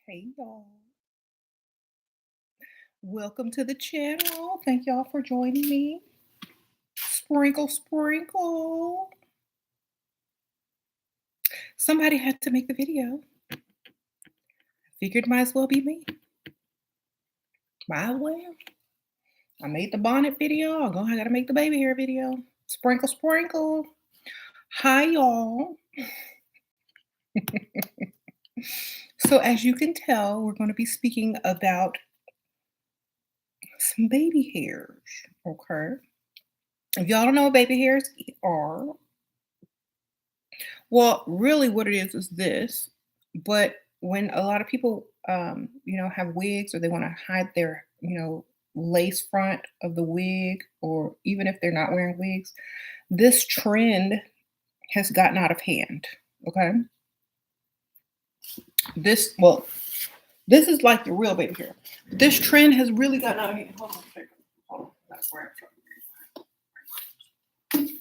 Hey y'all. Welcome to the channel. Thank y'all for joining me. Sprinkle, sprinkle. Somebody had to make the video. Figured might as well be me. Might as well. I made the bonnet video. I gotta make the baby hair video. Sprinkle, sprinkle. Hi y'all. So as you can tell, we're going to be speaking about some baby hairs. Okay. If y'all don't know what baby hairs are, well, really what it is this, but when a lot of people, have wigs or they want to hide their, lace front of the wig, or even if they're not wearing wigs, this trend has gotten out of hand. Okay. This is like the real baby hair. This trend has really gotten out of hand. Hold on a second. Hold on. Let's grab something.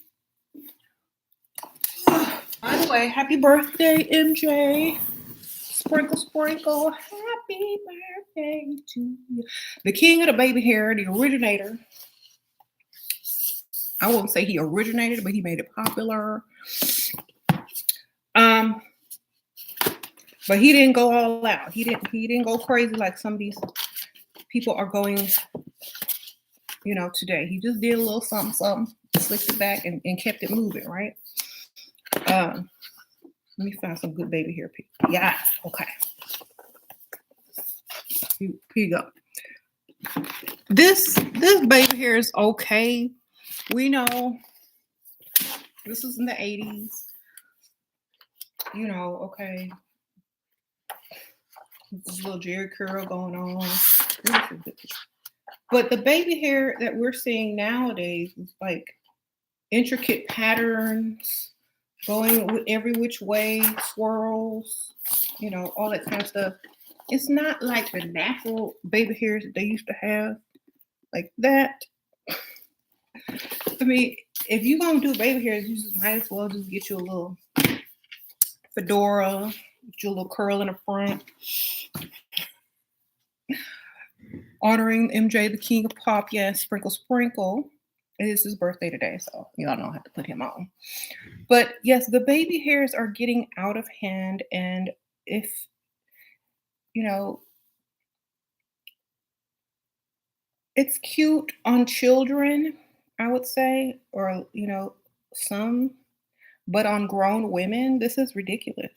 By the way, happy birthday, MJ. Sprinkle, sprinkle. Happy birthday to you. The king of the baby hair, the originator. I won't say he originated, but he made it popular. But he didn't go all out. He didn't go crazy like some of these people are going, today. He just did a little something, slicked it back and kept it moving, right? Let me find some good baby hair people. Yeah, okay. Here you go. This baby hair is okay. We know this was in the 80s. Okay. This little Jerry curl going on. But the baby hair that we're seeing nowadays is like intricate patterns, going every which way, swirls, all that kind of stuff. It's not like the natural baby hairs that they used to have, like that. I mean, if you're gonna do baby hairs, you just might as well just get you a little fedora, get you a little curl in the front. Honoring MJ, the king of pop, yes, sprinkle, sprinkle. It is his birthday today, so y'all don't have to put him on. But yes, the baby hairs are getting out of hand, and if it's cute on children, I would say, or some, but on grown women, this is ridiculous.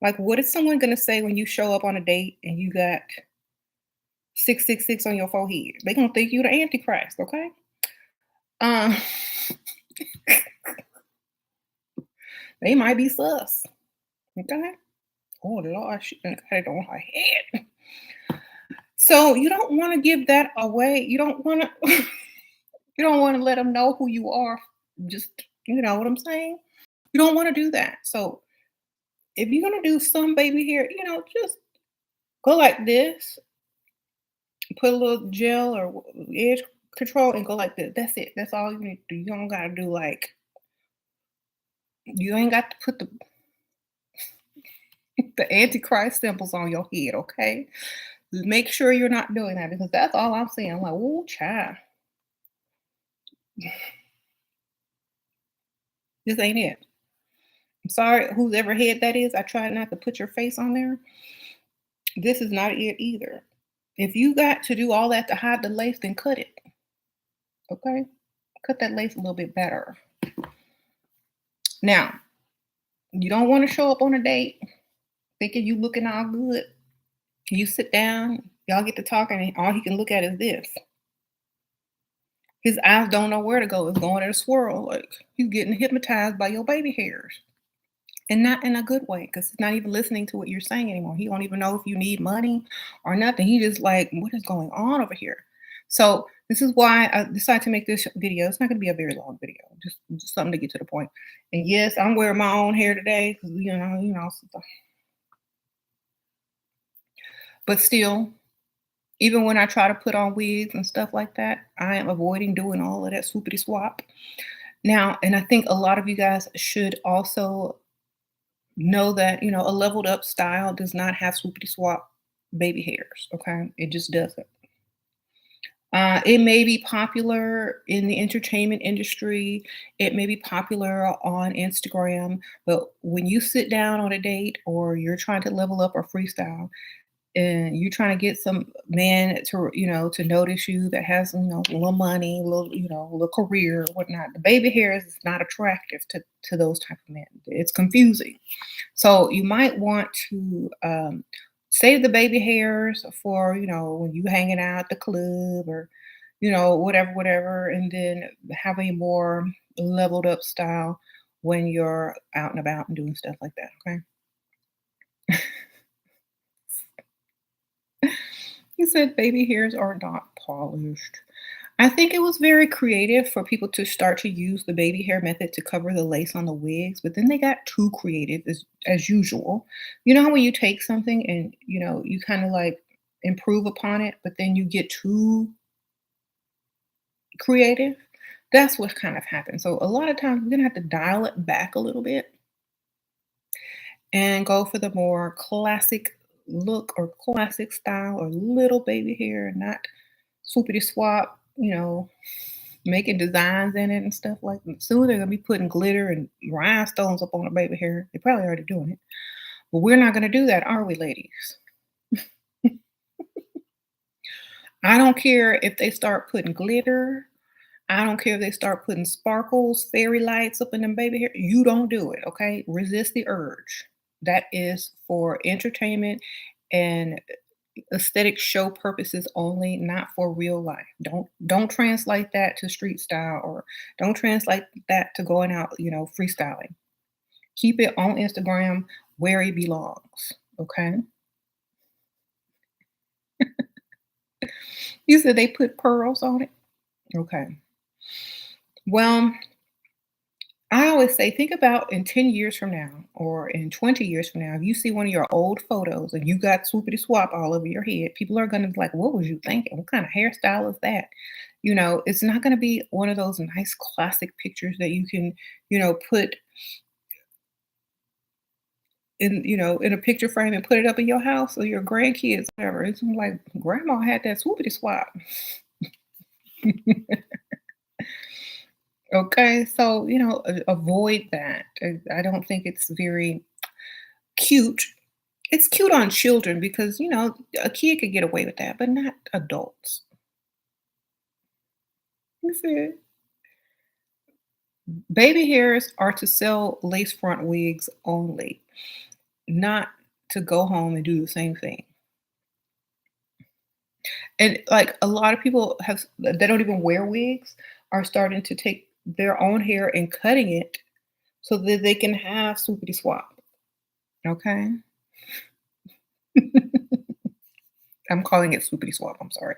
Like, what is someone gonna say when you show up on a date and you got 666 on your forehead? They gonna think you the Antichrist, okay? They might be sus. Okay. Oh Lord, she done got it on her head. So you don't want to give that away. You don't want to you don't want to let them know who you are. Just you know what I'm saying? You don't want to do that. So if you're gonna do some baby hair, just go like this, put a little gel or edge control and go like this. That's it. That's all you need to do. You don't gotta do like you ain't got to put the Antichrist symbols on your head, okay? Make sure you're not doing that because that's all I'm seeing. I'm like, oh, child. This ain't it. I'm sorry, whoever head that is. I tried not to put your face on there. This is not it either. If you got to do all that to hide the lace, then cut it. Okay? Cut that lace a little bit better. Now, you don't want to show up on a date thinking you looking all good. You sit down, y'all get to talking, and all he can look at is this. His eyes don't know where to go. It's going in a swirl. Like he's getting hypnotized by your baby hairs. And not in a good way, because he's not even listening to what you're saying anymore. He won't even know if you need money or nothing. He just like, what is going on over here? So this is why I decided to make this video. It's not going to be a very long video, just something to get to the point. And yes, I'm wearing my own hair today because but still, even when I try to put on wigs and stuff like that, I am avoiding doing all of that swoopity swap. Now, and I think a lot of you guys should also know that, a leveled up style does not have swoopity swap baby hairs, okay? It just doesn't. It may be popular in the entertainment industry. It may be popular on Instagram, but when you sit down on a date or you're trying to level up or freestyle, and you're trying to get some man to to notice you that has a little money, a little a little career, or whatnot. The baby hair is not attractive to those type of men. It's confusing. So you might want to save the baby hairs for when you hanging out at the club or whatever, whatever, and then have a more leveled up style when you're out and about and doing stuff like that. Okay. He said baby hairs are not polished. I think it was very creative for people to start to use the baby hair method to cover the lace on the wigs, but then they got too creative as usual. You know how when you take something and you kind of like improve upon it, but then you get too creative? That's what kind of happens. So a lot of times we're gonna have to dial it back a little bit and go for the more classic look or classic style or little baby hair, not swoopity swap, making designs in it and stuff like that. Soon they're gonna be putting glitter and rhinestones up on the baby hair. They're probably already doing it. But we're not gonna do that, are we, ladies? I don't care if they start putting glitter. I don't care if they start putting sparkles, fairy lights up in them baby hair. You don't do it, okay? Resist the urge. That is for entertainment and aesthetic show purposes only, not for real life. Don't translate that to street style or don't translate that to going out, freestyling. Keep it on Instagram where it belongs. Okay. You said they put pearls on it. Okay. Well, I always say, think about in 10 years from now or in 20 years from now, if you see one of your old photos and you got swoopity swap all over your head, people are going to be like, what was you thinking? What kind of hairstyle is that? It's not going to be one of those nice classic pictures that you can, put in a picture frame and put it up in your house or your grandkids, whatever. It's like, grandma had that swoopity swap. Okay. So, avoid that. I don't think it's very cute. It's cute on children because, a kid could get away with that, but not adults. You see? Baby hairs are to sell lace front wigs only, not to go home and do the same thing. And like a lot of people they don't even wear wigs are starting to take their own hair and cutting it so that they can have swoopity swap. Okay. I'm calling it swoopity swap. I'm sorry.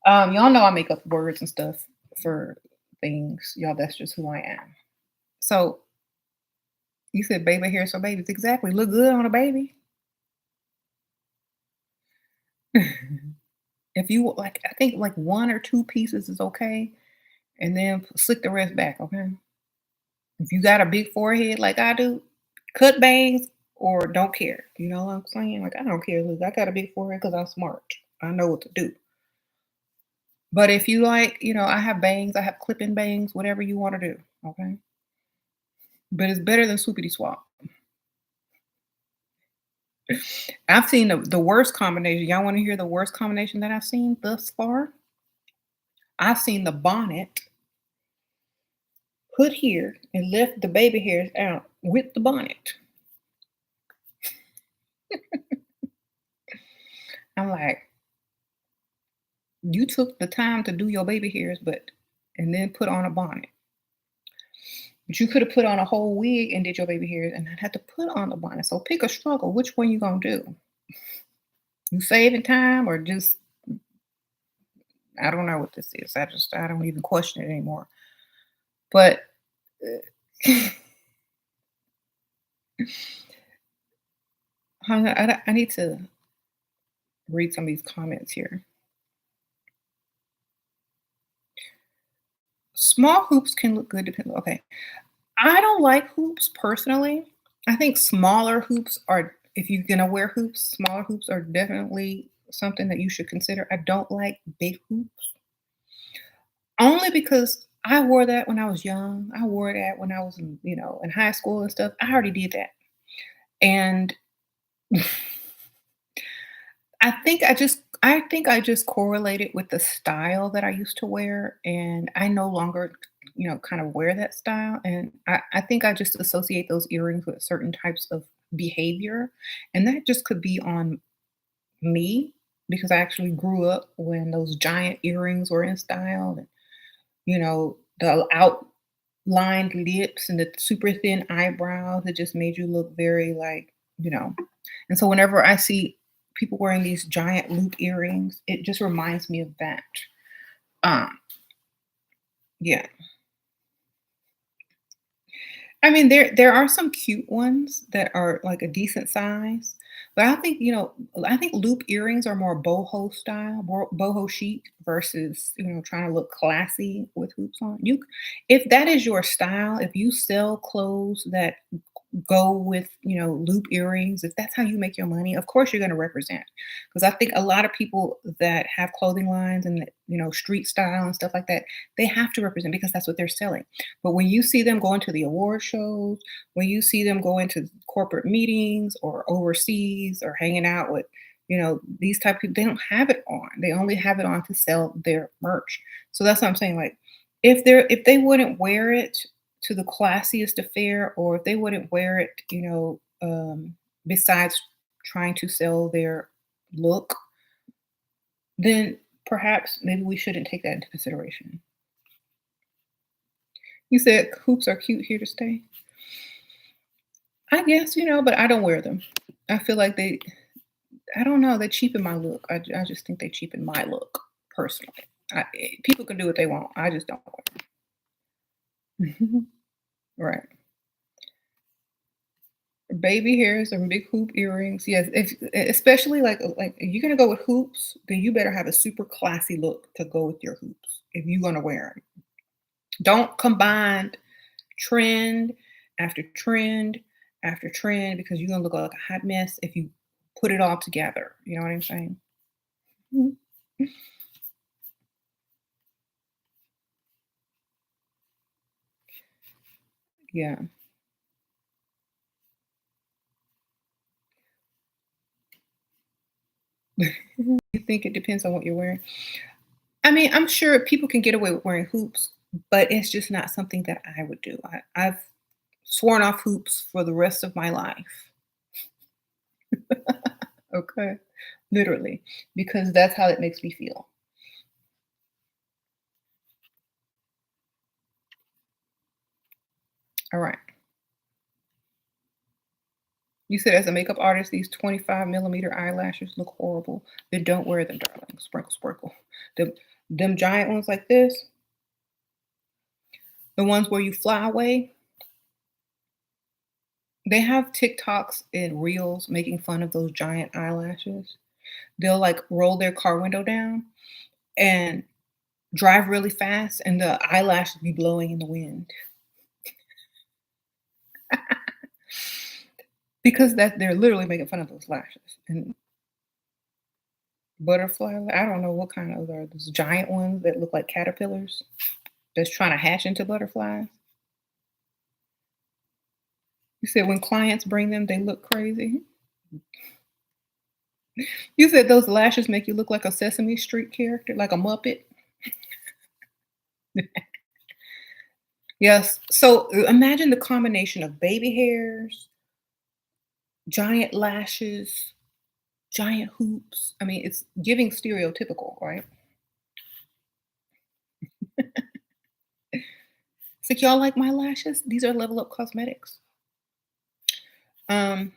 Y'all know I make up words and stuff for things. Y'all, that's just who I am. So you said baby hair, so babies. Exactly. Look good on a baby. If you like, I think like one or two pieces is okay. And then slick the rest back, okay? If you got a big forehead like I do, cut bangs or don't care. You know what I'm saying? Like I don't care. Look, I got a big forehead because I'm smart. I know what to do. But if you like, I have bangs, I have clipping bangs, whatever you want to do. Okay. But it's better than swoopity swap. I've seen the worst combination. Y'all want to hear the worst combination that I've seen thus far? I've seen the bonnet put here and left the baby hairs out with the bonnet. I'm like, you took the time to do your baby hairs, but and then put on a bonnet. But you could have put on a whole wig and did your baby hairs and not had to put on the bonnet. So pick a struggle. Which one you gonna do? You saving time or just I don't know what this is. I don't even question it anymore. But I need to read some of these comments here. Small hoops can look good depending. Okay, I don't like hoops personally. I think smaller hoops are if you're gonna wear hoops, smaller hoops are definitely something that you should consider. I don't like big hoops, only because I wore that when I was young. I wore that when I was in, in high school and stuff. I already did that. And I think I just correlated with the style that I used to wear, and I no longer, kind of wear that style. And I think I just associate those earrings with certain types of behavior. And that just could be on me because I actually grew up when those giant earrings were in style and, the outlined lips and the super thin eyebrows. It just made you look very like, you know, and so whenever I see people wearing these giant loop earrings, it just reminds me of that. Um, yeah. I mean, there are some cute ones that are like a decent size, but I think loop earrings are more boho style, more boho chic versus, trying to look classy with hoops on. If that is your style, if you sell clothes that go with, loop earrings, if that's how you make your money, of course you're going to represent. Because I think a lot of people that have clothing lines and, street style and stuff like that, they have to represent because that's what they're selling. But when you see them going to the award shows, when you see them going to corporate meetings or overseas or hanging out with, these type of people, they don't have it on. They only have it on to sell their merch. So that's what I'm saying. Like if they wouldn't wear it to the classiest affair, or if they wouldn't wear it, besides trying to sell their look, then perhaps maybe we shouldn't take that into consideration. You said hoops are cute here to stay. I guess, but I don't wear them. I feel like I don't know, they cheapen my look. I just think they cheapen my look personally. People can do what they want. I just don't wear them. Right. Baby hairs and big hoop earrings. Yes, if especially like if you're gonna go with hoops, then you better have a super classy look to go with your hoops if you're gonna wear them. Don't combine trend after trend after trend because you're gonna look like a hot mess if you put it all together. You know what I'm saying? Mhm. Yeah. You think it depends on what you're wearing? I mean, I'm sure people can get away with wearing hoops, but it's just not something that I would do. I've sworn off hoops for the rest of my life. Okay. Literally, because that's how it makes me feel. All right. You said as a makeup artist, these 25 millimeter eyelashes look horrible. Then don't wear them, darling. Sprinkle, sprinkle. Them, them giant ones like this, the ones where you fly away, they have TikToks and reels making fun of those giant eyelashes. They'll like roll their car window down and drive really fast, and the eyelashes be blowing in the wind because that they're literally making fun of those lashes. And butterfly, I don't know what kind of are those giant ones that look like caterpillars that's trying to hatch into butterflies. You said when clients bring them, they look crazy. You said those lashes make you look like a Sesame Street character, like a Muppet. Yes. So imagine the combination of baby hairs, giant lashes, giant hoops. I mean, it's giving stereotypical, right? It's like, y'all like my lashes? These are Level Up Cosmetics. Um,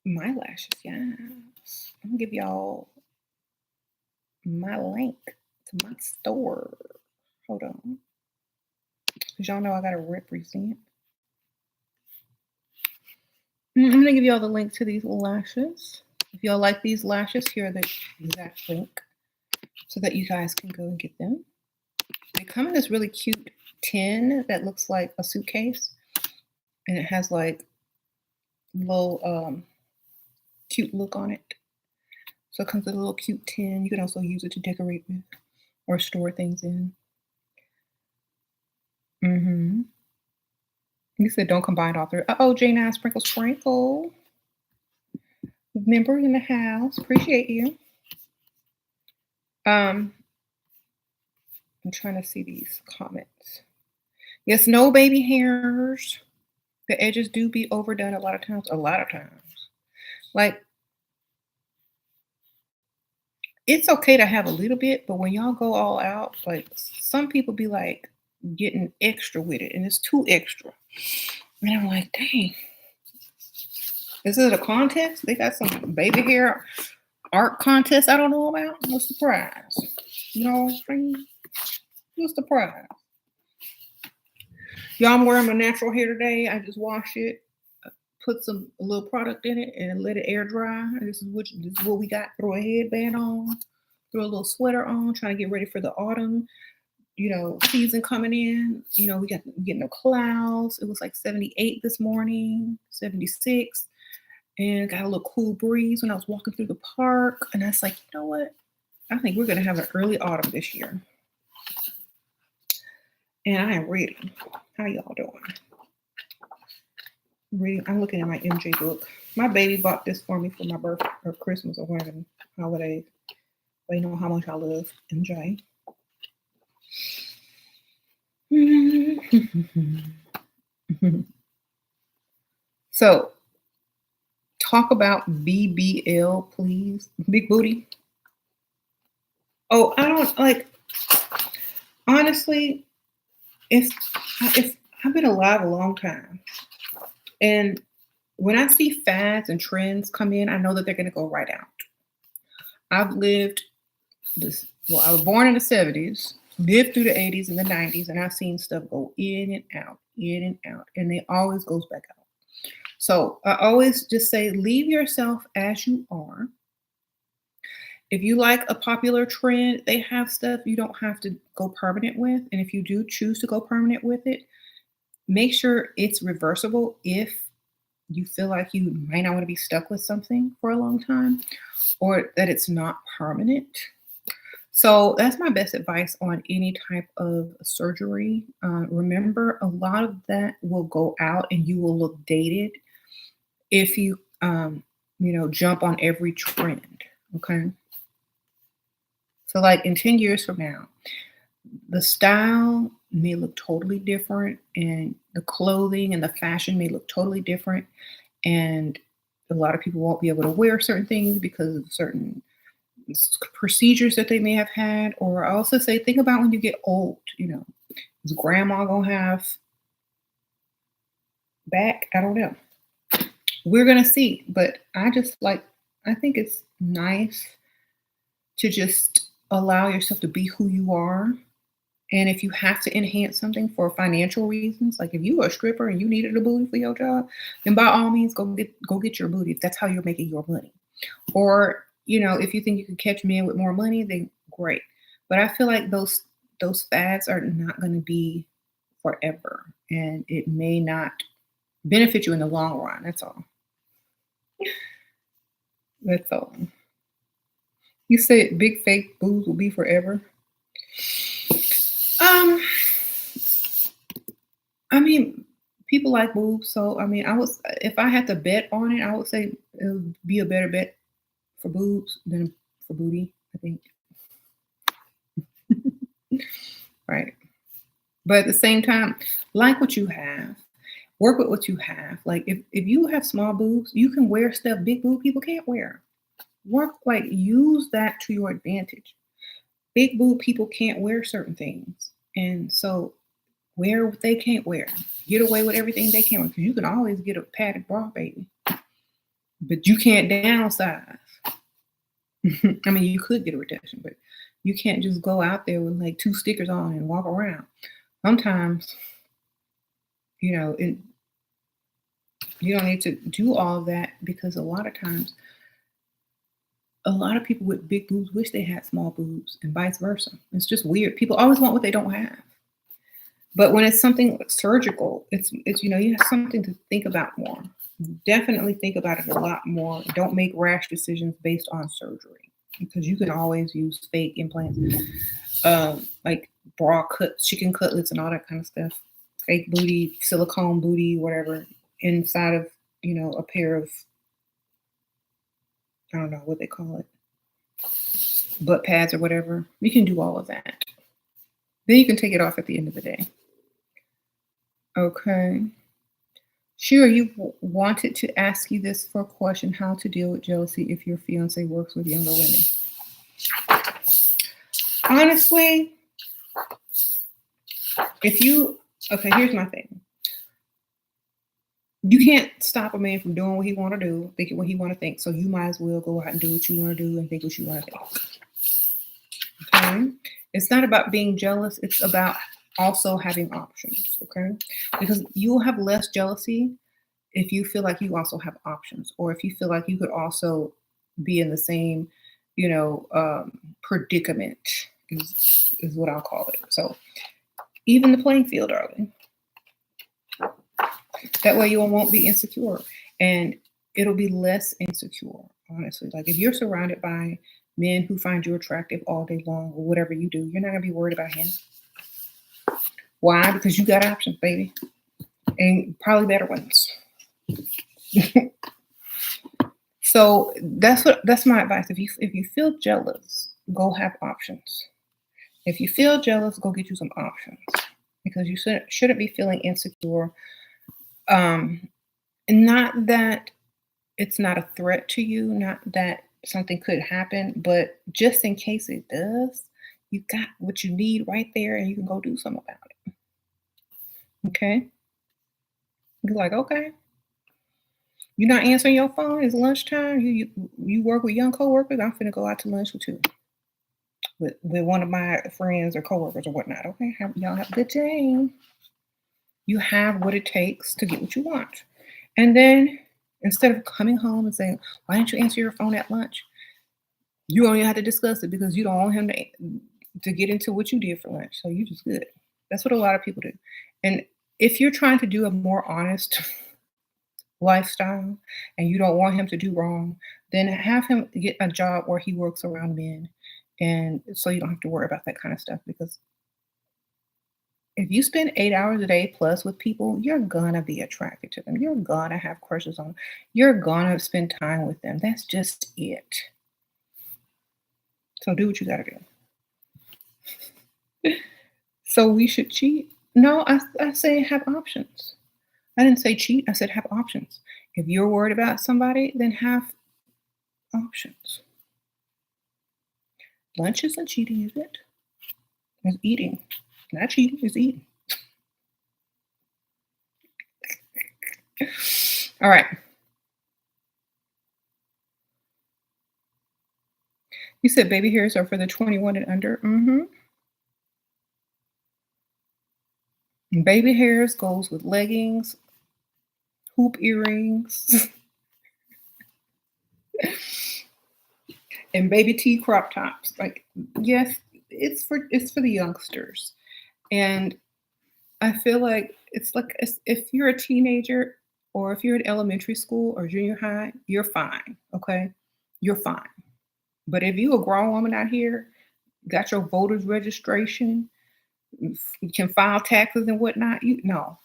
my lashes, yes. I'm gonna give y'all my link to my store. Hold on. Because y'all know I gotta represent. I'm gonna give y'all the link to these lashes. If y'all like these lashes, here are the exact link so that you guys can go and get them. They come in this really cute tin that looks like a suitcase, and it has like little cute look on it. So it comes with a little cute tin. You can also use it to decorate with or store things in. Mm-hmm. You said don't combine all three. Uh-oh, J9 Sprinkle Sprinkle. Member in the house. Appreciate you. I'm trying to see these comments. Yes, no baby hairs. The edges do be overdone a lot of times. A lot of times. Like, it's okay to have a little bit, but when y'all go all out, like some people be like getting extra with it, and it's too extra. And I'm like, dang, is it a contest? They got some baby hair art contest I don't know about. What's the prize? You know what I'm saying? What's the prize? Y'all, I'm wearing my natural hair today. I just washed it, put a little product in it, and let it air dry. And this is what we got. Throw a headband on, throw a little sweater on, trying to get ready for the autumn, season coming in. We getting the clouds. It was like 78 this morning, 76, and got a little cool breeze when I was walking through the park. And I was like, you know what? I think we're gonna have an early autumn this year. And I am ready. How y'all doing? Reading. I'm looking at my MJ book. My baby bought this for me for my birthday or Christmas or one of the holidays. But you know how much I love MJ. So, talk about BBL, please. Big booty. Oh, I don't like. Honestly, if I've been alive a long time, and when I see fads and trends come in, I know that they're going to go right out. I've lived this. Well, I was born in the 70s, lived through the 80s and the 90s, and I've seen stuff go in and out, and it always goes back out. So I always just say, leave yourself as you are. If you like a popular trend, they have stuff you don't have to go permanent with. And if you do choose to go permanent with it, make sure it's reversible if you feel like you might not want to be stuck with something for a long time or that it's not permanent. So that's my best advice on any type of surgery. Remember, a lot of that will go out and you will look dated if you, jump on every trend. Okay. So, like in 10 years from now, the style may look totally different, and the clothing and the fashion may look totally different. And a lot of people won't be able to wear certain things because of certain procedures that they may have had. Or I also say, think about when you get old, is grandma gonna have back? I don't know. We're gonna see. But I think it's nice to just allow yourself to be who you are. And if you have to enhance something for financial reasons, like if you were a stripper and you needed a booty for your job, then by all means go get your booty if that's how you're making your money. Or, if you think you can catch men with more money, then great. But I feel like those fads are not going to be forever, and it may not benefit you in the long run. That's all. That's all. You said big fake boobs will be forever. I mean, people like boobs, so if I had to bet on it, I would say it would be a better bet for boobs than for booty, I think. Right. But at the same time, like what you have, work with what you have. Like if you have small boobs, you can wear stuff big boob people can't wear. Use that to your advantage. Big boob people can't wear certain things. And so wear what they can't wear. Get away with everything they can wear. Because you can always get a padded bra, baby. But you can't downsize. You could get a reduction, but you can't just go out there with like 2 stickers on and walk around. Sometimes, you don't need to do all of that, because a lot of times, a lot of people with big boobs wish they had small boobs and vice versa. It's just weird. People always want what they don't have. But when it's something surgical, it's you have something to think about more. Definitely think about it a lot more. Don't make rash decisions based on surgery because you can always use fake implants, like bra cuts, chicken cutlets, and all that kind of stuff. Fake booty, silicone booty, whatever, inside of a pair of, I don't know what they call it, butt pads or whatever. You can do all of that. Then you can take it off at the end of the day. Okay. Sure, you wanted to ask you this for a question: how to deal with jealousy if your fiance works with younger women. Honestly, if you okay, here's my thing. You can't stop a man from doing what he want to do, thinking what he want to think. So you might as well go out and do what you want to do and think what you want to think. Okay, it's not about being jealous. It's about also having options. Okay, because you'll have less jealousy if you feel like you also have options, or if you feel like you could also be in the same, predicament is what I'll call it. So even the playing field, darling. That way you won't be insecure, and it'll be less insecure. Honestly, like if you're surrounded by men who find you attractive all day long, or whatever you do, you're not gonna be worried about him. Why? Because you got options, baby, and probably better ones. So that's my advice. If you feel jealous, go have options. If you feel jealous, go get you some options because you shouldn't be feeling insecure. Not that it's not a threat to you, not that something could happen, but just in case it does, you got what you need right there, and you can go do something about it. Okay? You're like, okay. You're not answering your phone. It's lunchtime. You work with young coworkers. I'm finna go out to lunch with you, with one of my friends or coworkers or whatnot. Okay, y'all have a good day. You have what it takes to get what you want, and then instead of coming home and saying, "Why didn't you answer your phone at lunch?" You only have to discuss it because you don't want him to get into what you did for lunch. So you just good. That's what a lot of people do. And if you're trying to do a more honest lifestyle and you don't want him to do wrong, then have him get a job where he works around men. And so you don't have to worry about that kind of stuff because if you spend 8 hours a day plus with people, you're gonna be attracted to them. You're gonna have crushes on them. You're gonna spend time with them. That's just it. So do what you gotta do. So we should cheat? No, I say have options. I didn't say cheat. I said have options. If you're worried about somebody, then have options. Lunch isn't cheating, is it? It's eating. Not cheating, it's eating. All right. You said baby hairs are for the 21 and under. Baby hairs goes with leggings, hoop earrings, and baby tee crop tops. Like, yes, it's for the youngsters. And I feel like if you're a teenager or if you're in elementary school or junior high, you're fine. Okay. You're fine. But if you a grown woman out here, got your voter's registration, you can file taxes and whatnot, you no.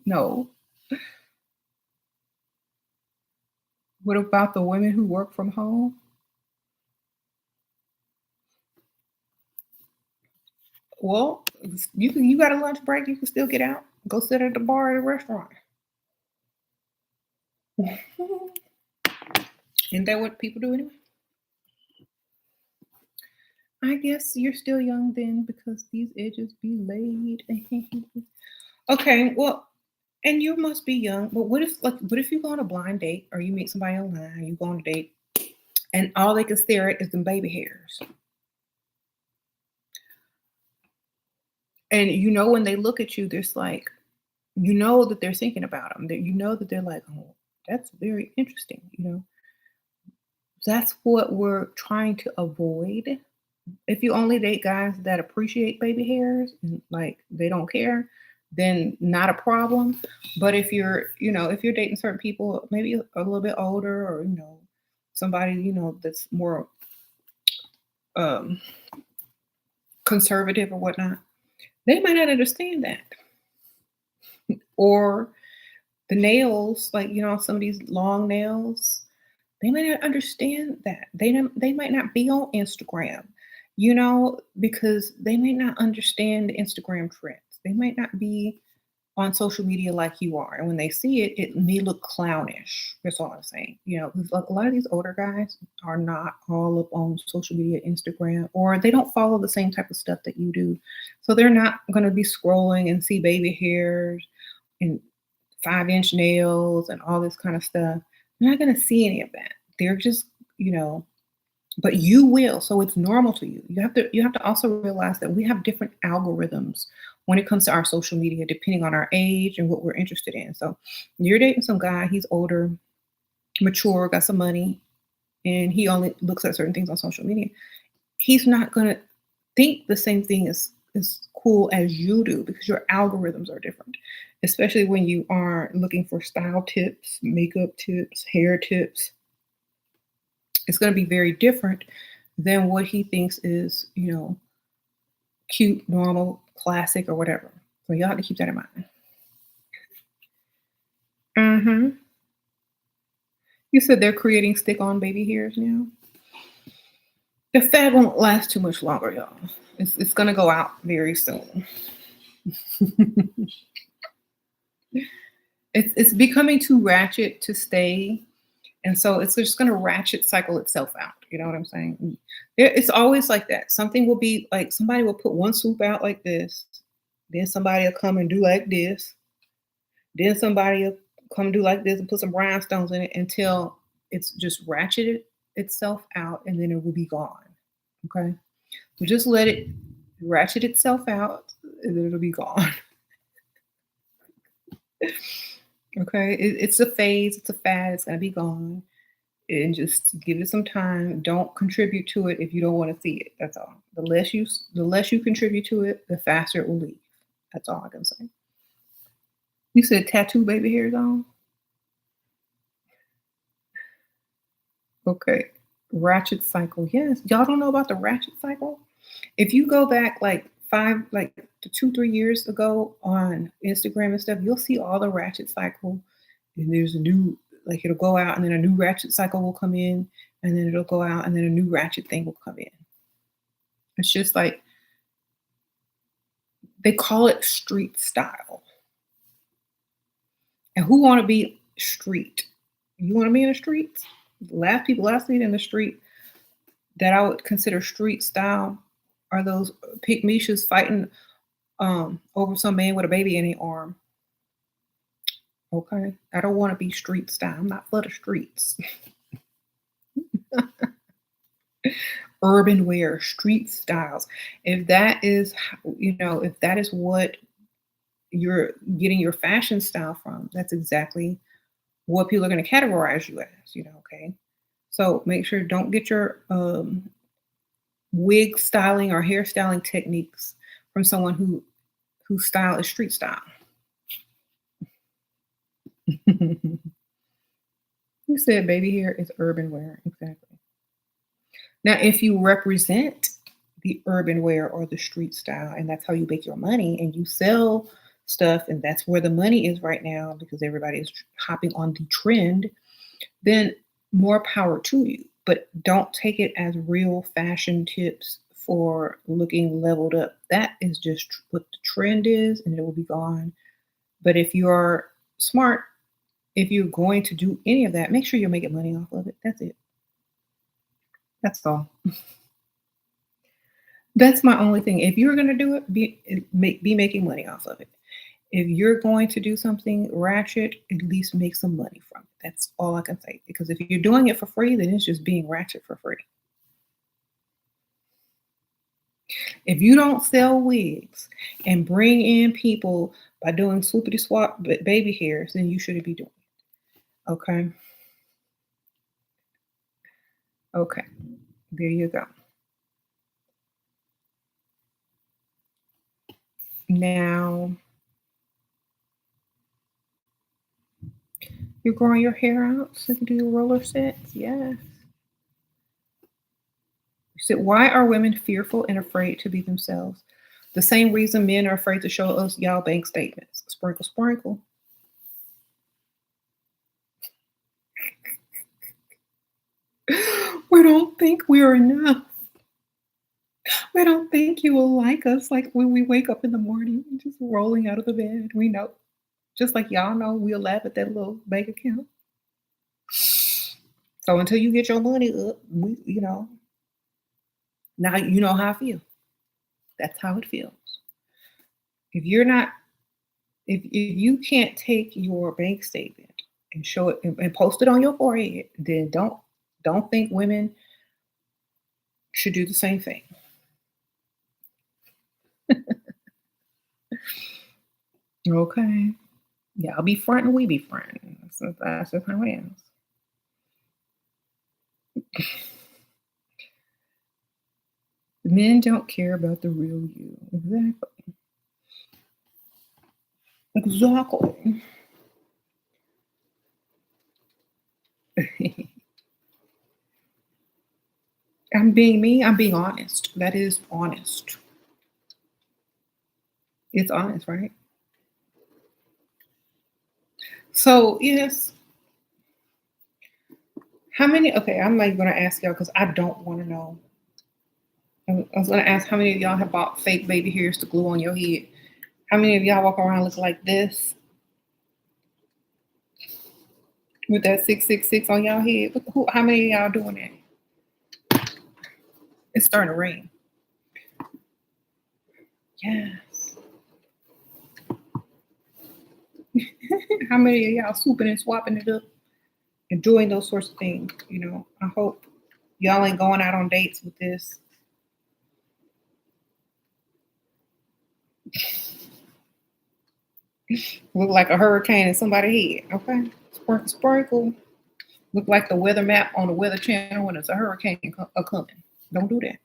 No. What about the women who work from home? Well, you got a lunch break, you can still get out, go sit at the bar at a restaurant. Isn't that what people do anyway? I guess you're still young then because these edges be laid. Okay, well, and you must be young. But what if you go on a blind date or you meet somebody online, you go on a date, and all they can stare at is them baby hairs. And when they look at you, there's like, that they're thinking about them. That that they're like, oh, that's very interesting. That's what we're trying to avoid. If you only date guys that appreciate baby hairs and like they don't care, then not a problem. But if you're, if you're dating certain people, maybe a little bit older, or somebody that's more um, conservative or whatnot, they might not understand that. Or the nails, like some of these long nails, they might not understand that. They might not be on Instagram, because they may not understand the Instagram trends. They might not be on social media like you are. And when they see it, it may look clownish. That's all I'm saying. 'Cause a lot of these older guys are not all up on social media, Instagram, or they don't follow the same type of stuff that you do. So they're not going to be scrolling and see baby hairs and 5-inch nails and all this kind of stuff. They're not going to see any of that. They're just, you know, but you will. So it's normal to you. You have to also realize that we have different algorithms when it comes to our social media, depending on our age and what we're interested in. So you're dating some guy, he's older, mature, got some money, and he only looks at certain things on social media. He's not gonna think the same thing is cool as you do because your algorithms are different. Especially when you are looking for style tips, makeup tips, hair tips. It's gonna be very different than what he thinks is, cute, normal, classic, or whatever. So y'all have to keep that in mind. Hmm. You said they're creating stick-on baby hairs now. The fad won't last too much longer, y'all. It's gonna go out very soon. It's becoming too ratchet to stay, and so it's just gonna ratchet cycle itself out. You know what I'm saying? It's always like that. Something will be like somebody will put one swoop out like this, then somebody will come and do like this, then somebody will come do like this and put some rhinestones in it until it's just ratcheted itself out, and then it will be gone. Okay, so just let it ratchet itself out, and then it'll be gone. Okay, it's a phase, it's a fad, it's gonna be gone, and just give it some time. Don't contribute to it if you don't want to see it. That's all. The less you contribute to it, the faster it will leave. That's all I can say. You said tattoo baby hairs on. Okay. Ratchet cycle. Yes. Y'all don't know about the ratchet cycle? If you go back like 2, 3 years ago on Instagram and stuff, you'll see all the ratchet cycle. And there's a new, like it'll go out and then a new ratchet cycle will come in, and then it'll go out and then a new ratchet thing will come in. It's just like they call it street style. And who want to be street? You want to be in the streets? The last people I seen in the street that I would consider street style are those pygmies fighting over some man with a baby in their arm. Okay, I don't want to be street style. I'm not for the streets. Urban wear, street styles. If that is, if that is what you're getting your fashion style from, that's exactly what people are going to categorize you as. Okay. So make sure don't get your wig styling or hairstyling techniques from someone whose style is street style. You said baby hair is urban wear. Exactly. Now, if you represent the urban wear or the street style, and that's how you make your money, and you sell stuff, and that's where the money is right now because everybody is hopping on the trend, then more power to you. But don't take it as real fashion tips for looking leveled up. That is just what the trend is, and it will be gone. But if you're smart, if you're going to do any of that, make sure you're making money off of it. That's it. That's all. That's my only thing. If you're going to do it, be making money off of it. If you're going to do something ratchet, at least make some money from it. That's all I can say. Because if you're doing it for free, then it's just being ratchet for free. If you don't sell wigs and bring in people by doing swoopity swap baby hairs, then you shouldn't be doing it. Okay. Okay. There you go. Now, You're growing your hair out so you can do your roller sets? Yes. You said, why are women fearful and afraid to be themselves? The same reason men are afraid to show us y'all bank statements. Sprinkle, sprinkle. We don't think we're enough. We don't think you will like us like when we wake up in the morning and just rolling out of the bed. We know. Just like y'all know, we'll laugh at that little bank account. So until you get your money up, now you know how I feel. That's how it feels. If you're not, if you can't take your bank statement and show it and post it on your forehead, then don't think women should do the same thing. Okay. Yeah, I'll be fronting, we be fronting. That's just how it is. Men don't care about the real you. Exactly. Exactly. I'm being me, I'm being honest. That is honest. It's honest, right? So, yes, how many okay, I'm not gonna ask y'all because I don't wanna know. I was gonna ask how many of y'all have bought fake baby hairs to glue on your head. How many of y'all walk around looking like this with that 666 on y'all head? How many of y'all doing that? It's starting to rain. Yes. How many of y'all swooping and swapping it up and doing those sorts of things? I hope y'all ain't going out on dates with this. Look like a hurricane in somebody's head. Okay. Sprinkle, sprinkle. Look like the weather map on the Weather Channel when it's a hurricane coming. Don't do that.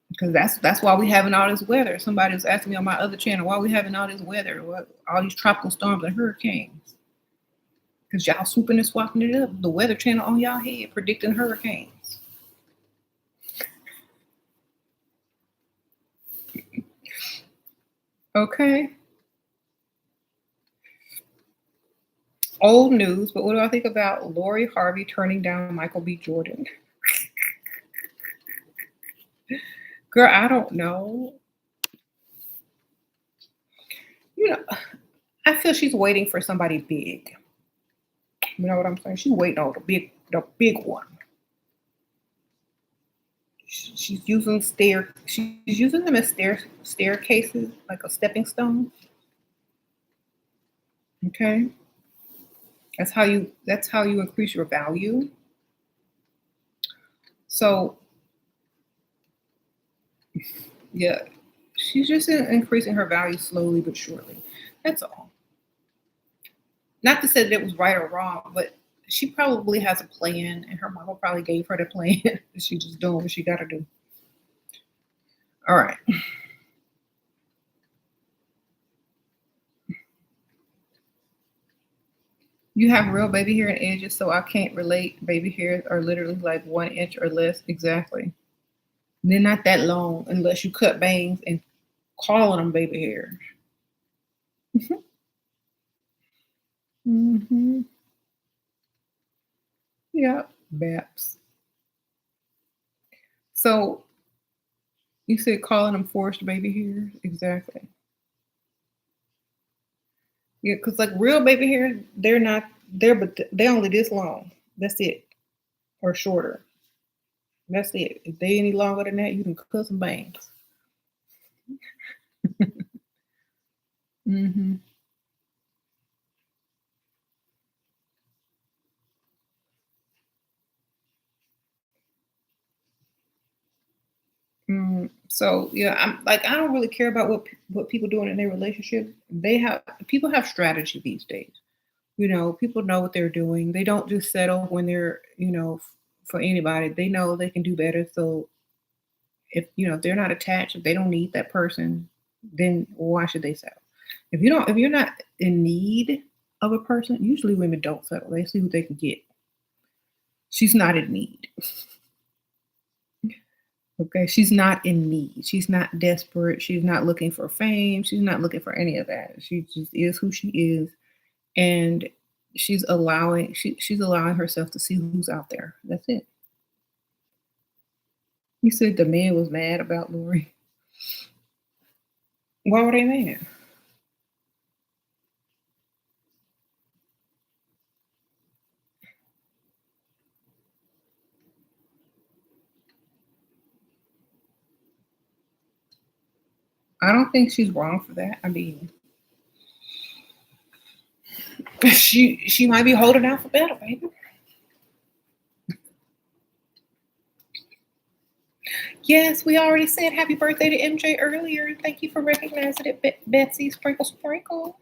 Because that's why we having all this weather. Somebody was asking me on my other channel, why we having all this weather, all these tropical storms and hurricanes. Because y'all swooping and swapping it up. The Weather Channel on y'all head predicting hurricanes. Okay. Old news, but what do I think about Lori Harvey turning down Michael B. Jordan? Girl, I don't know. You know, I feel she's waiting for somebody big. You know what I'm saying? She's waiting on the big one. She's using she's using them as staircases, like a stepping stone. Okay. That's how you increase your value. So yeah, she's just increasing her value slowly but surely. That's all. Not to say that it was right or wrong, but she probably has a plan, and her mama probably gave her the plan. She just doing what she got to do. All right. You have real baby hair and edges, so I can't relate. Baby hairs are literally like 1 inch or less. Exactly. They're not that long unless you cut bangs and calling them baby hairs. Hmm. Yeah, Baps. So you said calling them forced baby hairs? Exactly. Yeah, because like real baby hairs, they're not but they only this long. That's it. Or shorter. That's it. If they any longer than that, you can cut some bangs. Hmm. So yeah, I'm like I don't really care about what people doing in their relationship. People have strategy these days. People know what they're doing. They don't just settle when they're for anybody. They know they can do better. So if they're not attached, if they don't need that person, then why should they settle? If you're not in need, of a person, usually women don't settle. They see what they can get. She's not in need. Okay, she's not in need. She's not desperate. She's not looking for fame. She's not looking for any of that. She just is who she is, and she's allowing herself to see who's out there. That's it. You said the man was mad about Lori. Why were they mad? I don't think she's wrong for that. I mean, she might be holding out for better, baby. Yes, we already said happy birthday to MJ earlier. Thank you for recognizing it, Betsy Sprinkle Sprinkle.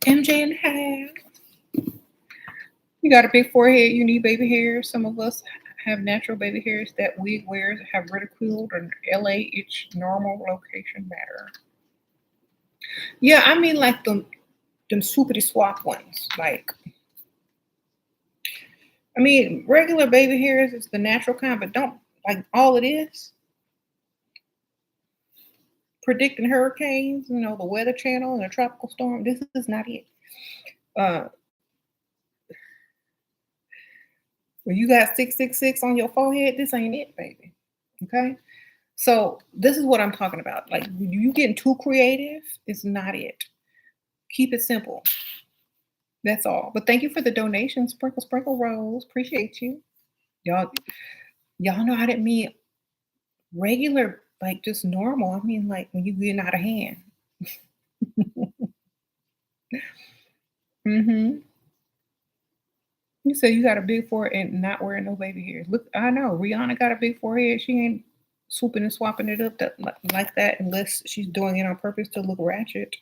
MJ and half. You got a big forehead. You need baby hairs. Some of us have natural baby hairs that wig wearers have ridiculed. In LA, it's normal location matter. Yeah, I mean like them swoopity swap ones. Like, I mean, regular baby hairs is the natural kind, but don't like all it is. Predicting hurricanes, the Weather Channel and a tropical storm. This is not it. Uh, when you got 666 on your forehead, this ain't it, baby. Okay. So this is what I'm talking about. Like when you getting too creative, it's not it. Keep it simple. That's all. But thank you for the donation, Sprinkle Sprinkle Rose. Appreciate you. Y'all, y'all know I didn't mean regular, like just normal. I mean like when you getting out of hand. Mm-hmm. You say you got a big forehead and not wearing no baby hairs. Look, I know Rihanna got a big forehead. She ain't swooping and swapping it up like that unless she's doing it on purpose to look ratchet.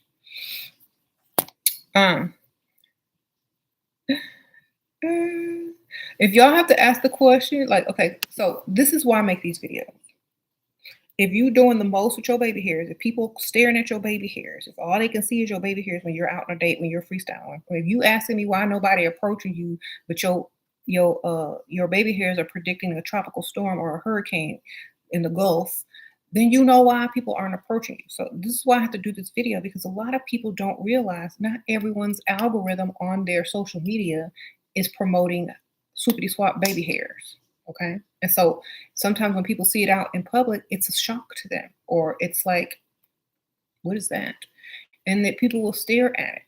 Um, if y'all have to ask the question, like, okay, so this is why I make these videos. If you doing the most with your baby hairs, if people staring at your baby hairs, if all they can see is your baby hairs when you're out on a date, when you're freestyling, or if you asking me why nobody approaching you, but your baby hairs are predicting a tropical storm or a hurricane in the Gulf, then you know why people aren't approaching you. So this is why I have to do this video because a lot of people don't realize not everyone's algorithm on their social media is promoting swoopity swap baby hairs. Okay. And so sometimes when people see it out in public, it's a shock to them, or it's like, what is that? And that people will stare at it.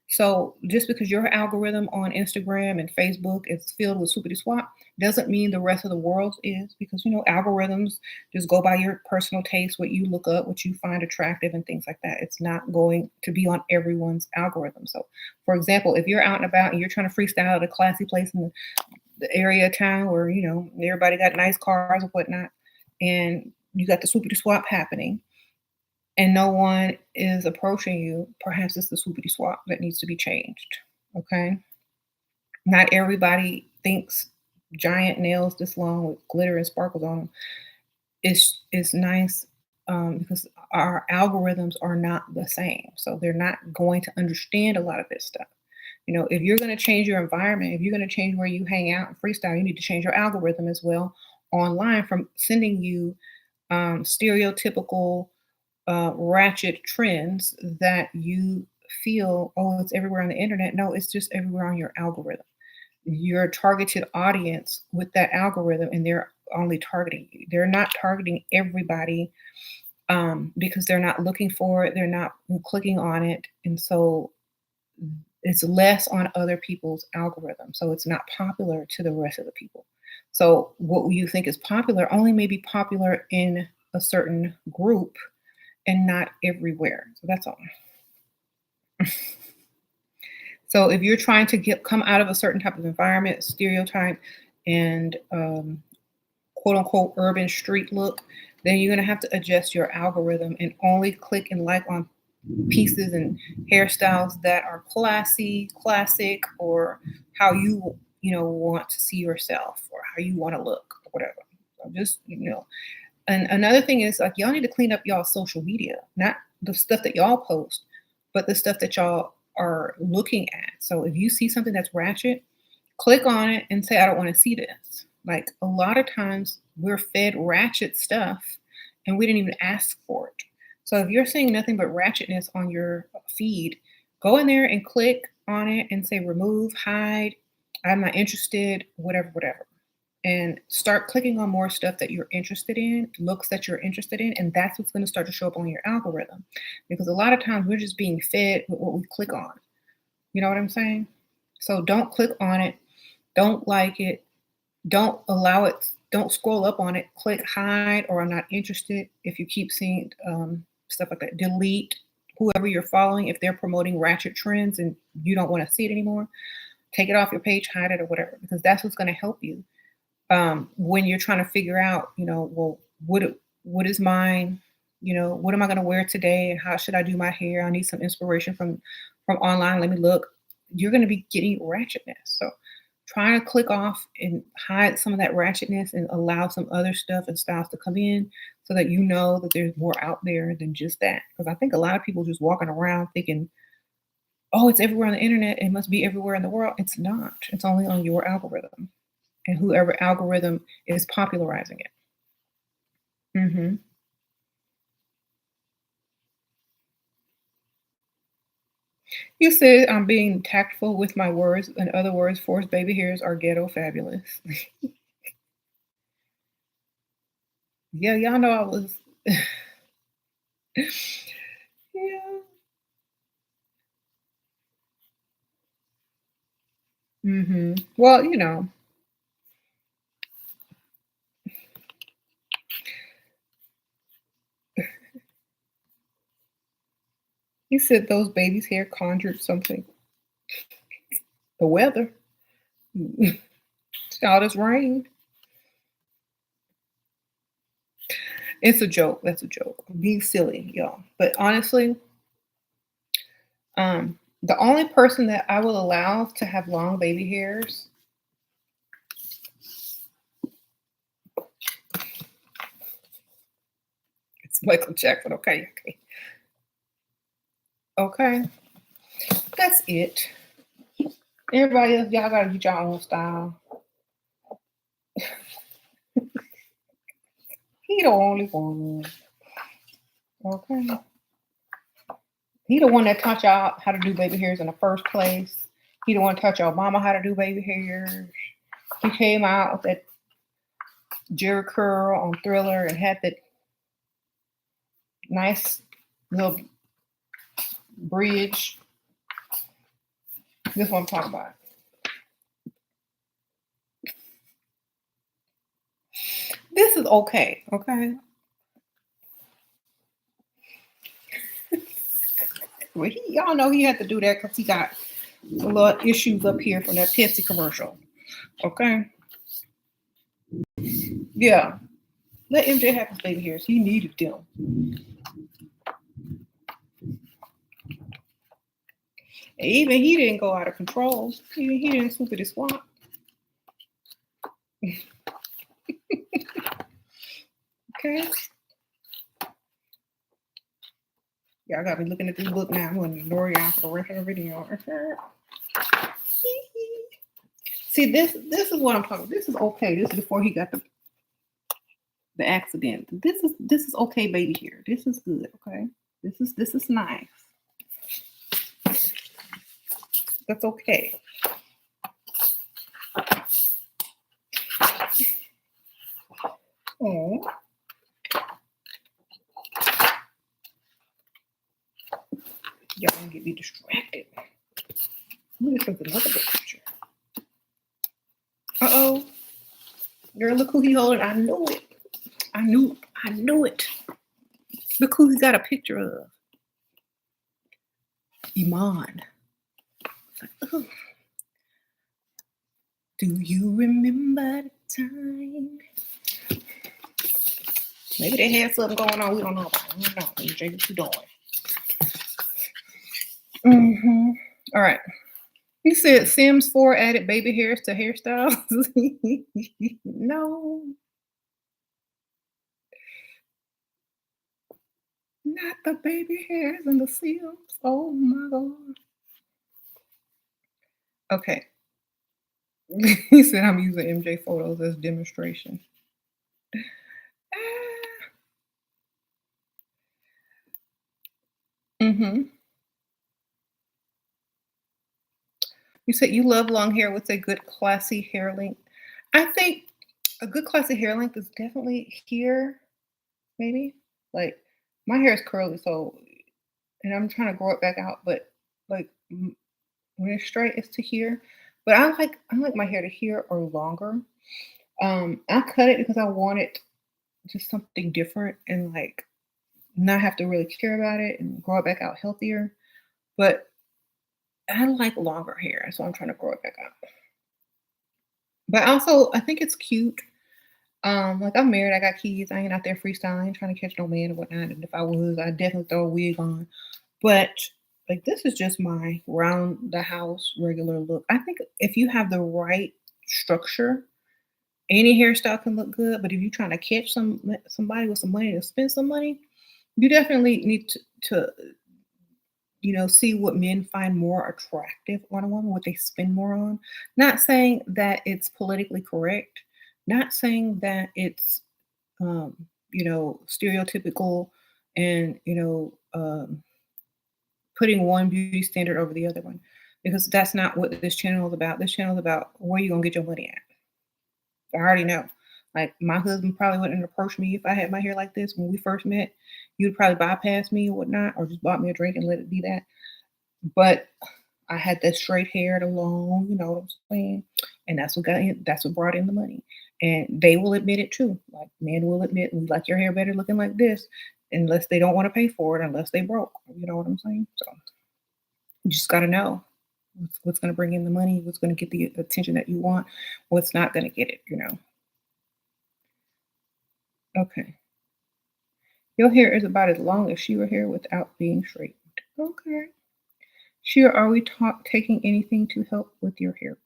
So just because your algorithm on Instagram and Facebook is filled with swoopity swap doesn't mean the rest of the world is, because algorithms just go by your personal taste, what you look up, what you find attractive, and things like that. It's not going to be on everyone's algorithm. So, for example, if you're out and about and you're trying to freestyle at a classy place in the area of town where everybody got nice cars and whatnot, and you got the swoopity swap happening, and no one is approaching you, perhaps it's the swoopity swap that needs to be changed. Okay. Not everybody thinks giant nails this long with glitter and sparkles on them is nice, because our algorithms are not the same. So they're not going to understand a lot of this stuff. If you're going to change your environment, if you're going to change where you hang out and freestyle, you need to change your algorithm as well online, from sending you stereotypical ratchet trends that you feel, oh, it's everywhere on the internet. No, it's just everywhere on your algorithm. Your targeted audience with that algorithm, and they're only targeting you. They're not targeting everybody, because they're not looking for it. They're not clicking on it. And so it's less on other people's algorithm. So it's not popular to the rest of the people. So what you think is popular only may be popular in a certain group and not everywhere. So that's all. So if you're trying to come out of a certain type of environment, stereotype, and quote unquote urban street look, then you're going to have to adjust your algorithm and only click and like on pieces and hairstyles that are classic, or how you want to see yourself, or how you want to look, or whatever. So just and another thing is, like, y'all need to clean up y'all social media, not the stuff that y'all post, but the stuff that y'all are looking at. So if you see something that's ratchet, click on it and say, I don't want to see this. Like a lot of times we're fed ratchet stuff and we didn't even ask for it. So if you're seeing nothing but ratchetness on your feed, go in there and click on it and say remove, hide, I'm not interested, whatever, whatever. And start clicking on more stuff that you're interested in, looks that you're interested in, and that's what's going to start to show up on your algorithm. Because a lot of times we're just being fed with what we click on. You know what I'm saying? So don't click on it, don't like it, don't allow it, don't scroll up on it, click hide or I'm not interested. If you keep seeing stuff like that, delete whoever you're following. If they're promoting ratchet trends and you don't want to see it anymore, take it off your page, hide it or whatever, because that's what's going to help you when you're trying to figure out, well, what is mine? What am I going to wear today, and how should I do my hair? I need some inspiration from online. Let me look. You're going to be getting ratchetness. So try to click off and hide some of that ratchetness and allow some other stuff and styles to come in so that you know that there's more out there than just that. Because I think a lot of people just walking around thinking, oh, it's everywhere on the internet. It must be everywhere in the world. It's not. It's only on your algorithm and whoever algorithm is popularizing it. You said I'm being tactful with my words. In other words, forced baby hairs are ghetto fabulous. Yeah, y'all know I was. Yeah. Well, he said those babies' hair conjured something. The weather. All this rain. It's a joke. That's a joke. Being silly, y'all. But honestly, the only person that I will allow to have long baby hairs. It's Michael Jackson. Okay, okay. Okay. That's it. Everybody else, y'all gotta get your own style. He the only one. Okay. He the one that taught y'all how to do baby hairs in the first place. He the one taught y'all mama how to do baby hairs. He came out with that Jerry curl on Thriller and had that nice little bridge. This is what I'm talking about. This is okay, okay? Well, y'all know he had to do that because he got a lot of issues up here from that Pepsi commercial. Okay? Yeah. Let MJ have his baby hairs. He needed them. Even he didn't go out of control. He didn't swoop at his swamp. Okay. Y'all got me looking at this book now. I'm going to ignore y'all for the rest of the video. See, this is what I'm talking about. This is okay. This is before he got the accident. This is okay, baby hair. This is good. Okay. This is nice. That's okay. Oh. Y'all gonna get me distracted. Let me take another picture. Uh-oh. Girl, look who he holding. I knew it. I knew it. Look who he got a picture of. Iman. Oh. Do you remember the time? Maybe they had something going on. We don't know about. I don't know. MJ, what you doing? All right. He said Sims 4 added baby hairs to hairstyles. No. Not the baby hairs and the Sims. Oh my God. Okay. He said I'm using MJ photos as demonstration. Ah, mhm. You said you love long hair with a good classy hair length. I think a good classy hair length is definitely here, maybe. Like my hair is curly, so and I'm trying to grow it back out, but like when it's straight, it's to here. But I like my hair to here or longer. I cut it because I wanted just something different and like not have to really care about it and grow it back out healthier. But I like longer hair, so I'm trying to grow it back out. But also, I think it's cute. Like I'm married, I got kids. I ain't out there freestyling, trying to catch no man or whatnot. And if I was, I'd definitely throw a wig on. But like this is just my round the house regular look. I think if you have the right structure, any hairstyle can look good. But if you're trying to catch somebody with some money to spend some money, you definitely need to see what men find more attractive on a woman, what they spend more on. Not saying that it's politically correct, not saying that it's stereotypical and putting one beauty standard over the other one. Because that's not what this channel is about. This channel is about where you gonna get your money at. I already know. Like my husband probably wouldn't approach me if I had my hair like this when we first met. You'd probably bypass me or whatnot, or just bought me a drink and let it be that. But I had that straight hair, the long, you know what I'm saying? And that's what brought in the money. And they will admit it too. Like men will admit we like your hair better looking like this, unless they don't want to pay for it, unless they broke. You know what I'm saying? So you just gotta know what's gonna bring in the money, what's gonna get the attention that you want, what's not gonna get it. Okay. Your hair is about as long as Shira hair without being straightened. Okay. Shira, are we taking anything to help with your hair?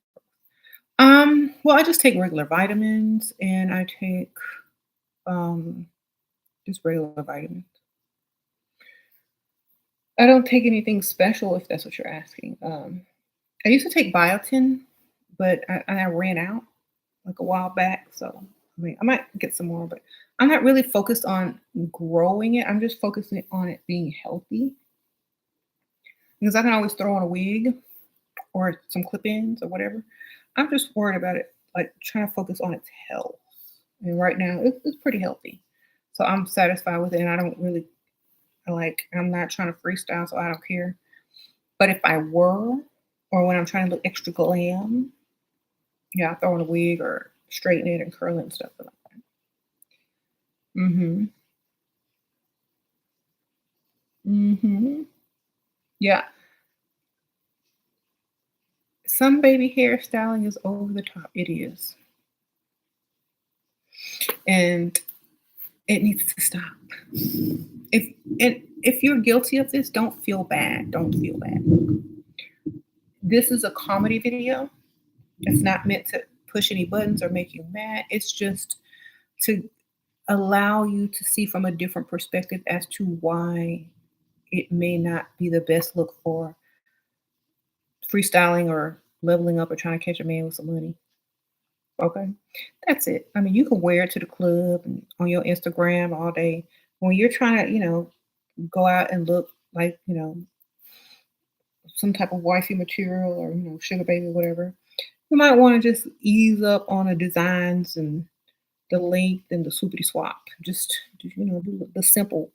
Well, I just take regular vitamins and I take um just regular vitamins. I don't take anything special if that's what you're asking. I used to take biotin, but I ran out like a while back. So I mean I might get some more, but I'm not really focused on growing it. I'm just focusing on it being healthy because I can always throw on a wig or some clip-ins or whatever. I'm just worried about it, like trying to focus on its health. And right now, it's pretty healthy, so I'm satisfied with it. And I don't really like. I'm not trying to freestyle, so I don't care. But if I were, or when I'm trying to look extra glam, yeah, I throw on a wig or straighten it and curl it and stuff like that. Mhm. Mhm. Yeah. Some baby hairstyling is over the top. It is, and it needs to stop. If if you're guilty of this, don't feel bad. Don't feel bad. This is a comedy video. It's not meant to push any buttons or make you mad. It's just to allow you to see from a different perspective as to why it may not be the best look for freestyling or leveling up or trying to catch a man with some money. Okay. That's it. I mean, you can wear it to the club and on your Instagram all day. When you're trying to, go out and look like, some type of wifey material or, sugar baby, whatever, you might want to just ease up on the designs and the length and the swoopity swap. Just, do the simple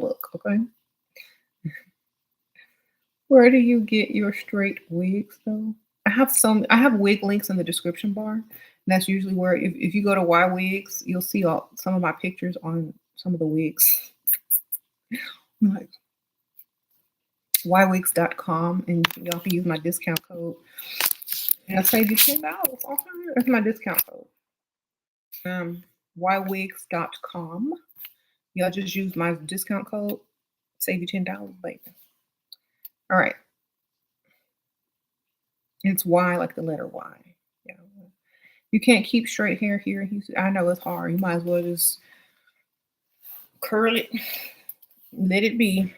look. Okay. Where do you get your straight wigs though? I have wig links in the description bar. And that's usually where if you go to Y Wigs, you'll see some of my pictures on some of the wigs. Like ywigs.com and y'all can use my discount code. And I'll save you $10. Okay. That's my discount code. Ywigs.com. Y'all just use my discount code, save you $10, baby. All right. It's Y like the letter Y. Yeah. You can't keep straight hair here. I know it's hard. You might as well just curl it, let it be.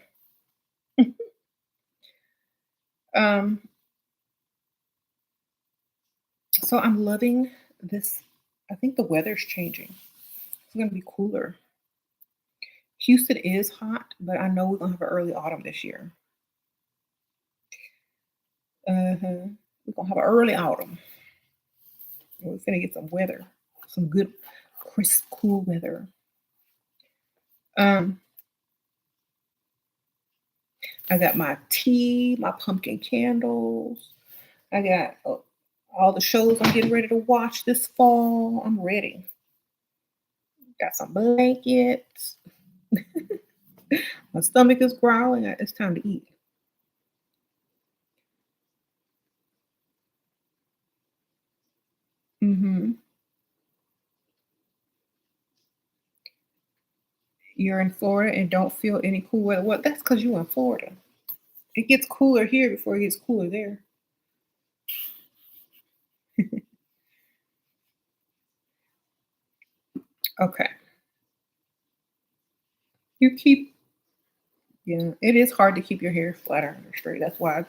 Um, So I'm loving this. I think the weather's changing. It's gonna be cooler. Houston is hot, but I know we're gonna have an early autumn this year. Uh-huh. We're gonna have an early autumn. We're gonna get some weather, some good, crisp, cool weather. Um, I got my tea, my pumpkin candles. I got all the shows I'm getting ready to watch this fall. I'm ready. Got some blankets. My stomach is growling. It's time to eat. Hmm. You're in Florida and don't feel any cool weather. Well, that's because you're in Florida. It gets cooler here before it gets cooler there. Okay. You keep, yeah, it is hard to keep your hair flat or straight. That's why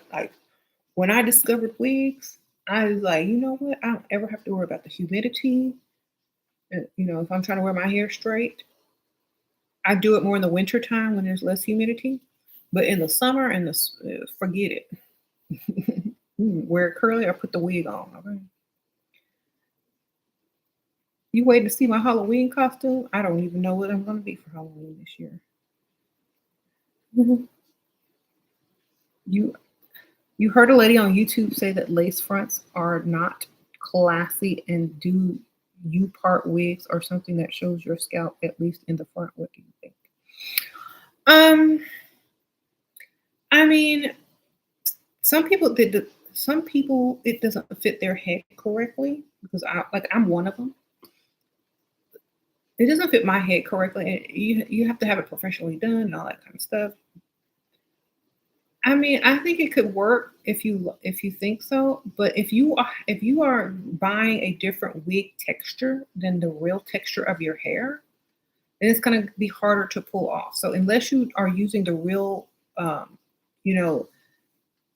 when I discovered wigs, I was like, you know what? I don't ever have to worry about the humidity. If I'm trying to wear my hair straight, I do it more in the winter time when there's less humidity. But in the summer and forget it. Wear it curly or put the wig on. Okay. You waiting to see my Halloween costume? I don't even know what I'm going to be for Halloween this year. Mhm. You you heard a lady on YouTube say that lace fronts are not classy, and do you part wigs or something that shows your scalp at least in the front? What do you think? Um, I mean, some people it doesn't fit their head correctly because I'm one of them. It doesn't fit my head correctly, and you have to have it professionally done and all that kind of stuff. I mean, I think it could work if you think so, but if you are buying a different wig texture than the real texture of your hair, then it's gonna be harder to pull off. So unless you are using the real, um, you know,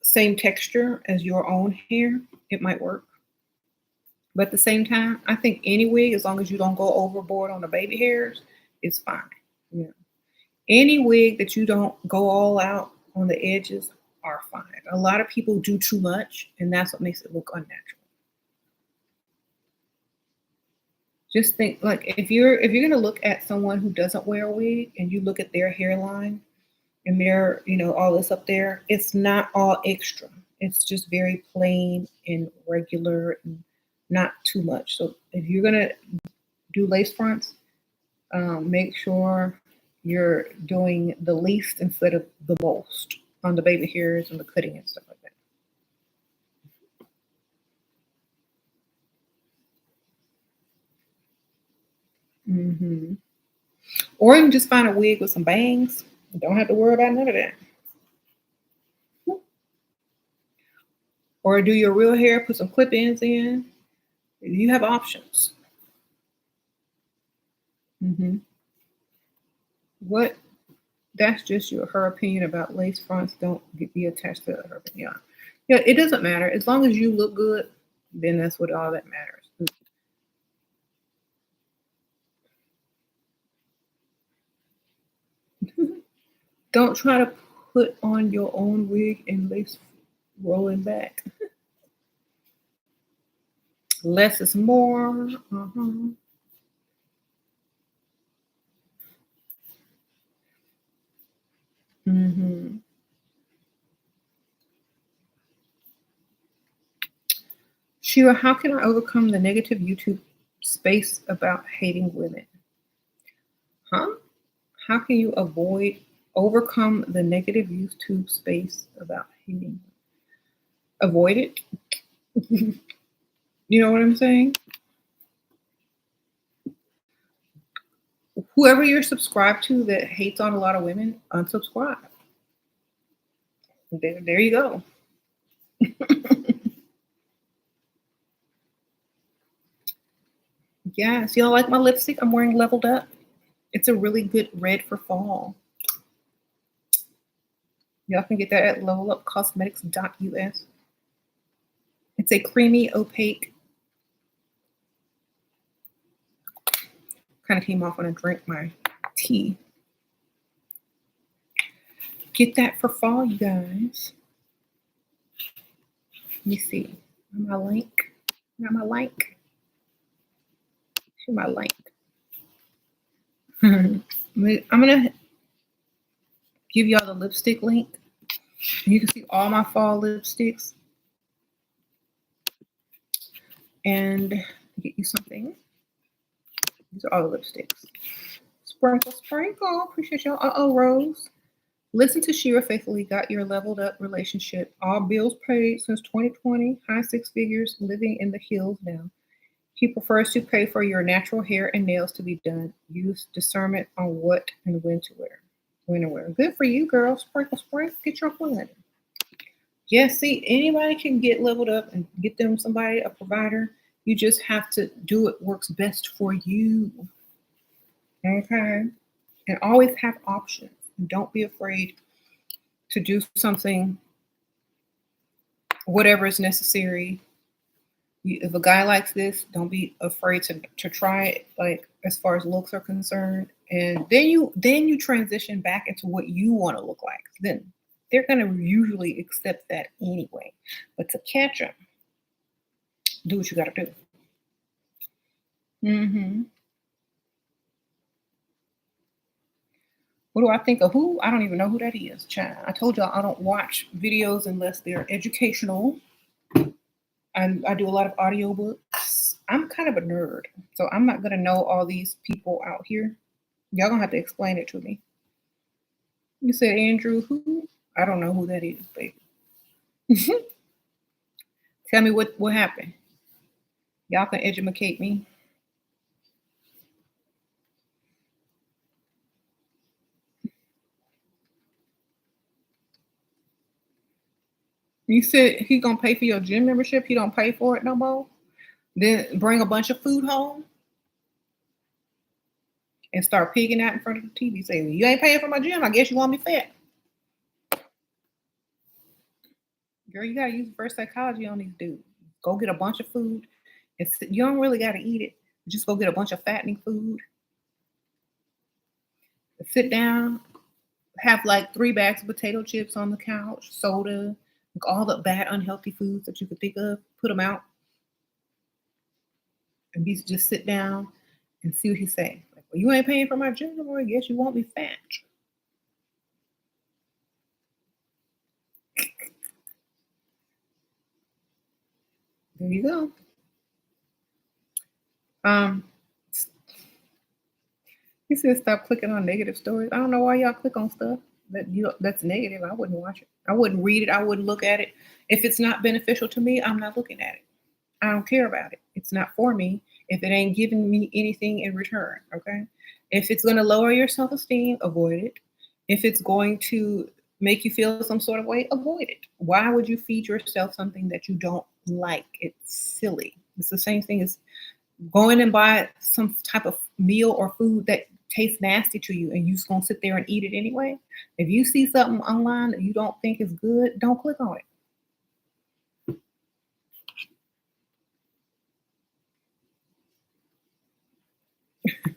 same texture as your own hair, it might work. But at the same time, I think any wig, as long as you don't go overboard on the baby hairs, is fine. Yeah. Any wig that you don't go all out on the edges are fine. A lot of people do too much, and that's what makes it look unnatural. Just think, like, if you're gonna look at someone who doesn't wear a wig and you look at their hairline and their, all this up there, it's not all extra. It's just very plain and regular and not too much. So if you're gonna do lace fronts, make sure you're doing the least instead of the most on the baby hairs and the cutting and stuff like that. Hmm. Or you can just find a wig with some bangs. You don't have to worry about none of that. Or do your real hair, put some clip ins in. You have options. Hmm. What? That's just her opinion about lace fronts. Don't be attached to her opinion. Yeah, it doesn't matter as long as you look good. Then that's what all that matters. Don't try to put on your own wig and lace rolling back. Less is more. Uh-huh. Hmm. Sheila, how can I overcome the negative YouTube space about hating women? Huh? How can you overcome the negative YouTube space about hating? Avoid it. You know what I'm saying? Whoever you're subscribed to that hates on a lot of women, unsubscribe. There you go. Yes, you don't like my lipstick? I'm wearing Leveled Up. It's a really good red for fall. Y'all can get that at levelupcosmetics.us. It's a creamy, opaque. Kind of came off when I drank my tea. Get that for fall, you guys. Let me see. My link. Not my link. My link. I'm gonna give y'all the lipstick link. You can see all my fall lipsticks. And get you something. These are all the lipsticks. Sprinkle, sprinkle. Appreciate y'all. Uh-oh, Rose. Listen to Shira faithfully. Got your leveled up relationship. All bills paid since 2020. High six figures. Living in the hills now. He prefers to pay for your natural hair and nails to be done. Use discernment on what and when to wear. When to wear. Good for you, girl. Sprinkle, sprinkle. Get your plan. Yes, see, anybody can get leveled up and get them somebody, a provider. You just have to do what works best for you. Okay? And always have options. Don't be afraid to do something, whatever is necessary. If a guy likes this, don't be afraid to try it, like as far as looks are concerned. And then you transition back into what you want to look like. Then they're going to usually accept that anyway. But to catch them, do what you got to do. What do I think of who? I don't even know who that is, child. I told y'all I don't watch videos unless they're educational. I do a lot of audiobooks. I'm kind of a nerd, so I'm not going to know all these people out here. Y'all going to have to explain it to me. You said Andrew who? I don't know who that is, baby. Tell me what happened. Y'all can educate me. You said he gonna pay for your gym membership. He don't pay for it no more. Then bring a bunch of food home and start pigging out in front of the TV. Saying you ain't paying for my gym. I guess you want me fat. Girl, you gotta use reverse psychology on these dudes. Go get a bunch of food. You don't really gotta eat it. Just go get a bunch of fattening food. Sit down. Have like 3 bags of potato chips on the couch, soda, like all the bad, unhealthy foods that you could think of. Put them out, and just sit down and see what he say. Like, well, you ain't paying for my gym no more. I guess you want me fat. There you go. He said stop clicking on negative stories. I don't know why y'all click on stuff that's negative. I wouldn't watch it. I wouldn't read it. I wouldn't look at it. If it's not beneficial to me, I'm not looking at it. I don't care about it. It's not for me if it ain't giving me anything in return. Okay. If it's going to lower your self-esteem, avoid it. If it's going to make you feel some sort of way, avoid it. Why would you feed yourself something that you don't like? It's silly. It's the same thing as going and buy some type of meal or food that tastes nasty to you and you just gonna sit there and eat it anyway. If you see something online that you don't think is good, don't click on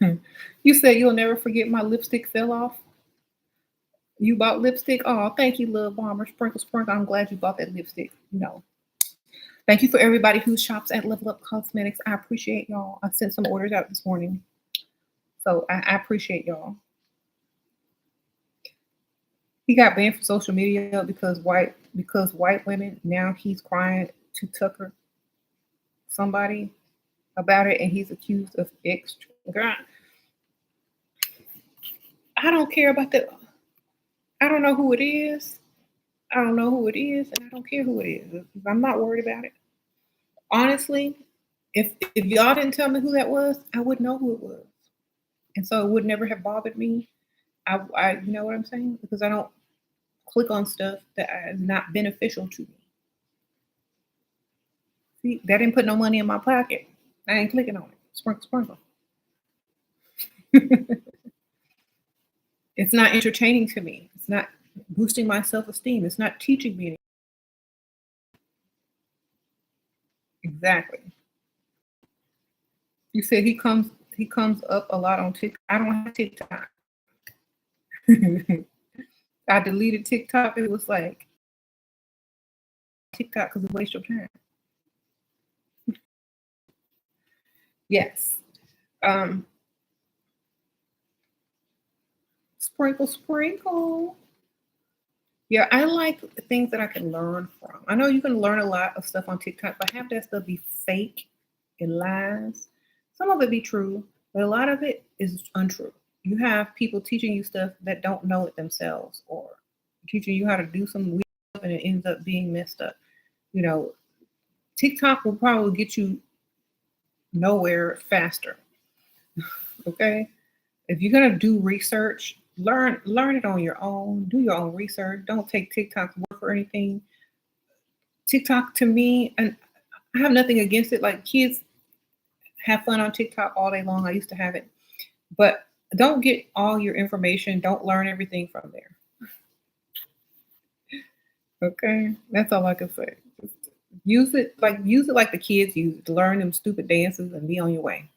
it. You said you'll never forget my lipstick fell off. You bought lipstick? Oh, thank you, Love Bomber. Sprinkle, sprinkle. I'm glad you bought that lipstick. No. Thank you for everybody who shops at Level Up Cosmetics. I appreciate y'all. I sent some orders out this morning. So I appreciate y'all. He got banned from social media because white women. Now he's crying to Tucker somebody about it, and he's accused of girl. I don't care about that. I don't know who it is. I don't know who it is, and I don't care who it is. I'm not worried about it. Honestly, if y'all didn't tell me who that was, I wouldn't know who it was, and so it would never have bothered me. I you know what I'm saying? Because I don't click on stuff that is not beneficial to me. See, that didn't put no money in my pocket. I ain't clicking on it. Sprinkle, sprinkle. It's not entertaining to me. It's not boosting my self-esteem. It's not teaching me anything. Exactly. You said he comes he comes up a lot on TikTok. I don't have TikTok. I deleted TikTok. It was like TikTok because it wastes your time. Yes. Um, sprinkle, sprinkle. Yeah, I like things that I can learn from. I know you can learn a lot of stuff on TikTok, but have that stuff be fake and lies. Some of it be true, but a lot of it is untrue. You have people teaching you stuff that don't know it themselves, or teaching you how to do some weird stuff and it ends up being messed up. You know, TikTok will probably get you nowhere faster. Okay. If you're gonna do research, learn it on your own. Do your own research. Don't take TikTok's word for anything. TikTok to me, and I have nothing against it. Like kids have fun on TikTok all day long. I used to have it, but don't get all your information. Don't learn everything from there. Okay, that's all I can say. Just use it like the kids use it to learn them stupid dances and be on your way.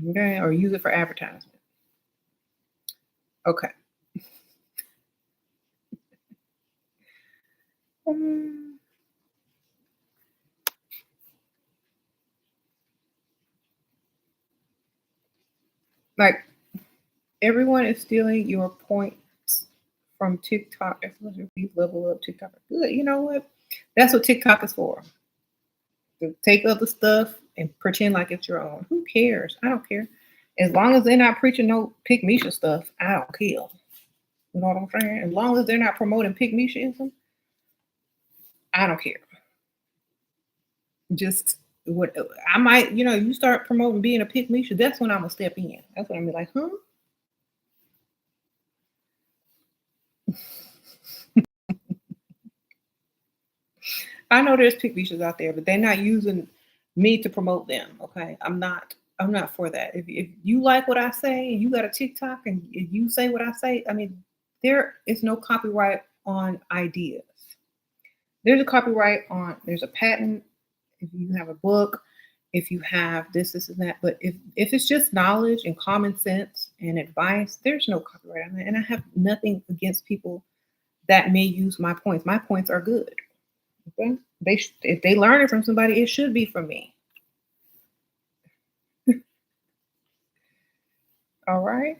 Okay, or use it for advertisement. Okay. Um, like everyone is stealing your points from TikTok. As much as you level up TikTok. Good. You know what? That's what TikTok is for. To take other stuff and pretend like it's your own. Who cares? I don't care. As long as they're not preaching no pick Misha stuff, I don't care. You know what I'm saying? As long as they're not promoting pick Mishaism, I don't care. Just what I might, you start promoting being a pick Misha, that's when I'm gonna step in. That's when I'm be like, huh? I know there's pick Mishas out there, but they're not using me to promote them. Okay. I'm not for that. If you like what I say and you got a TikTok and if you say what I say, I mean, there is no copyright on ideas. There's a patent if you have a book, if you have this, and that. But if it's just knowledge and common sense and advice, there's no copyright on that. And I have nothing against people that may use my points. My points are good. Okay? If they learn it from somebody, it should be from me. All right.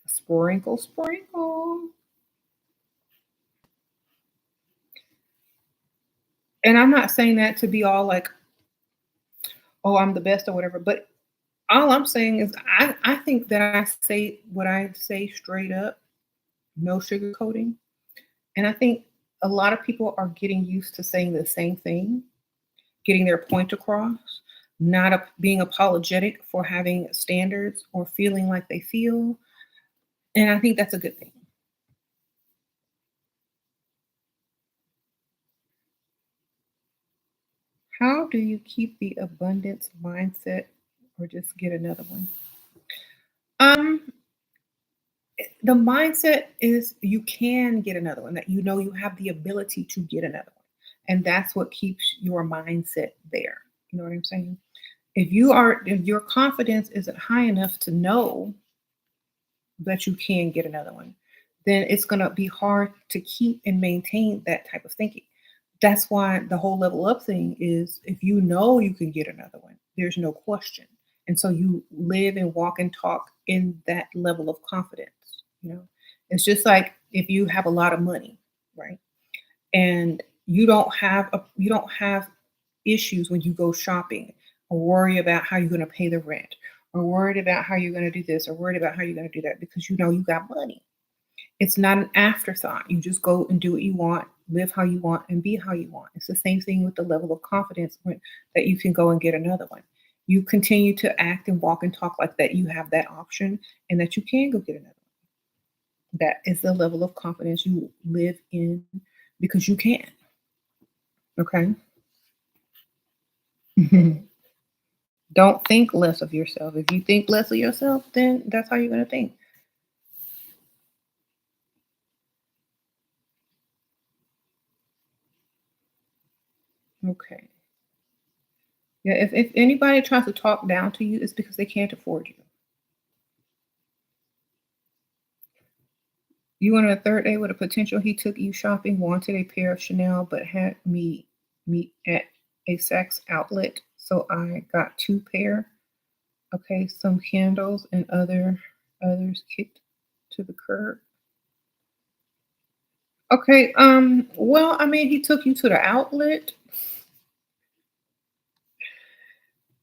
Sprinkle, sprinkle. And I'm not saying that to be all like, oh, I'm the best or whatever. But all I'm saying is I think that I say what I say straight up, no sugarcoating. And I think a lot of people are getting used to saying the same thing, getting their point across, not being apologetic for having standards or feeling like they feel. And I think that's a good thing. How do you keep the abundance mindset or just get another one? Um, the mindset is you can get another one, that you have the ability to get another one. And that's what keeps your mindset there. You know what I'm saying? If your confidence isn't high enough to know that you can get another one, then it's going to be hard to keep and maintain that type of thinking. That's why the whole level up thing is, if you know you can get another one, there's no question. And so you live and walk and talk in that level of confidence. You know, it's just like if you have a lot of money, right? And you don't have issues when you go shopping or worry about how you're going to pay the rent or worried about how you're going to do this or worried about how you're going to do that, because you know you got money. It's not an afterthought. You just go and do what you want, live how you want, and be how you want. It's the same thing with the level of confidence that you can go and get another one. You continue to act and walk and talk like that. You have that option and that you can go get another one. That is the level of confidence you live in because you can. Okay. Don't think less of yourself. If you think less of yourself, then that's how you're going to think. Okay. Yeah, if anybody tries to talk down to you, it's because they can't afford you. You went on a third date with a potential he took you shopping, wanted a pair of Chanel, but had me meet at a sex outlet, so I got two pair. Okay, some candles and others kicked to the curb. Okay, well, I mean, he took you to the outlet.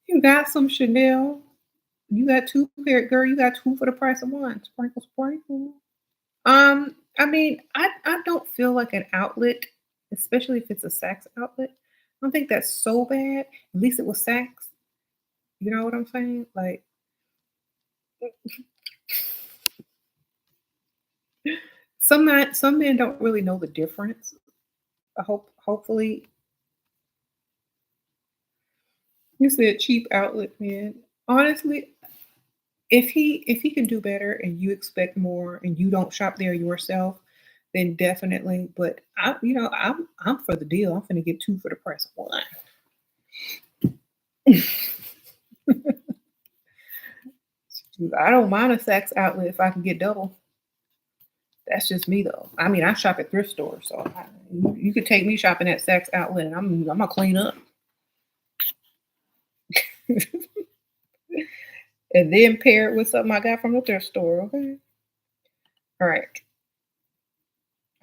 You got some Chanel. You got two pair, girl. You got two for the price of one. Sprinkle, sprinkle. I mean, I don't feel like an outlet, especially if it's a Saks outlet. I don't think that's so bad. At least it was Saks. You know what I'm saying? Like some men don't really know the difference. Hopefully you said cheap outlet men. Honestly, if he can do better and you expect more and you don't shop there yourself, then definitely. But I'm for the deal. I'm gonna get two for the price of one. I don't mind a Saks outlet if I can get double. That's just me though. I mean, I shop at thrift stores, so you could take me shopping at Saks outlet, and I'm gonna clean up and then pair it with something I got from the thrift store. Okay, all right.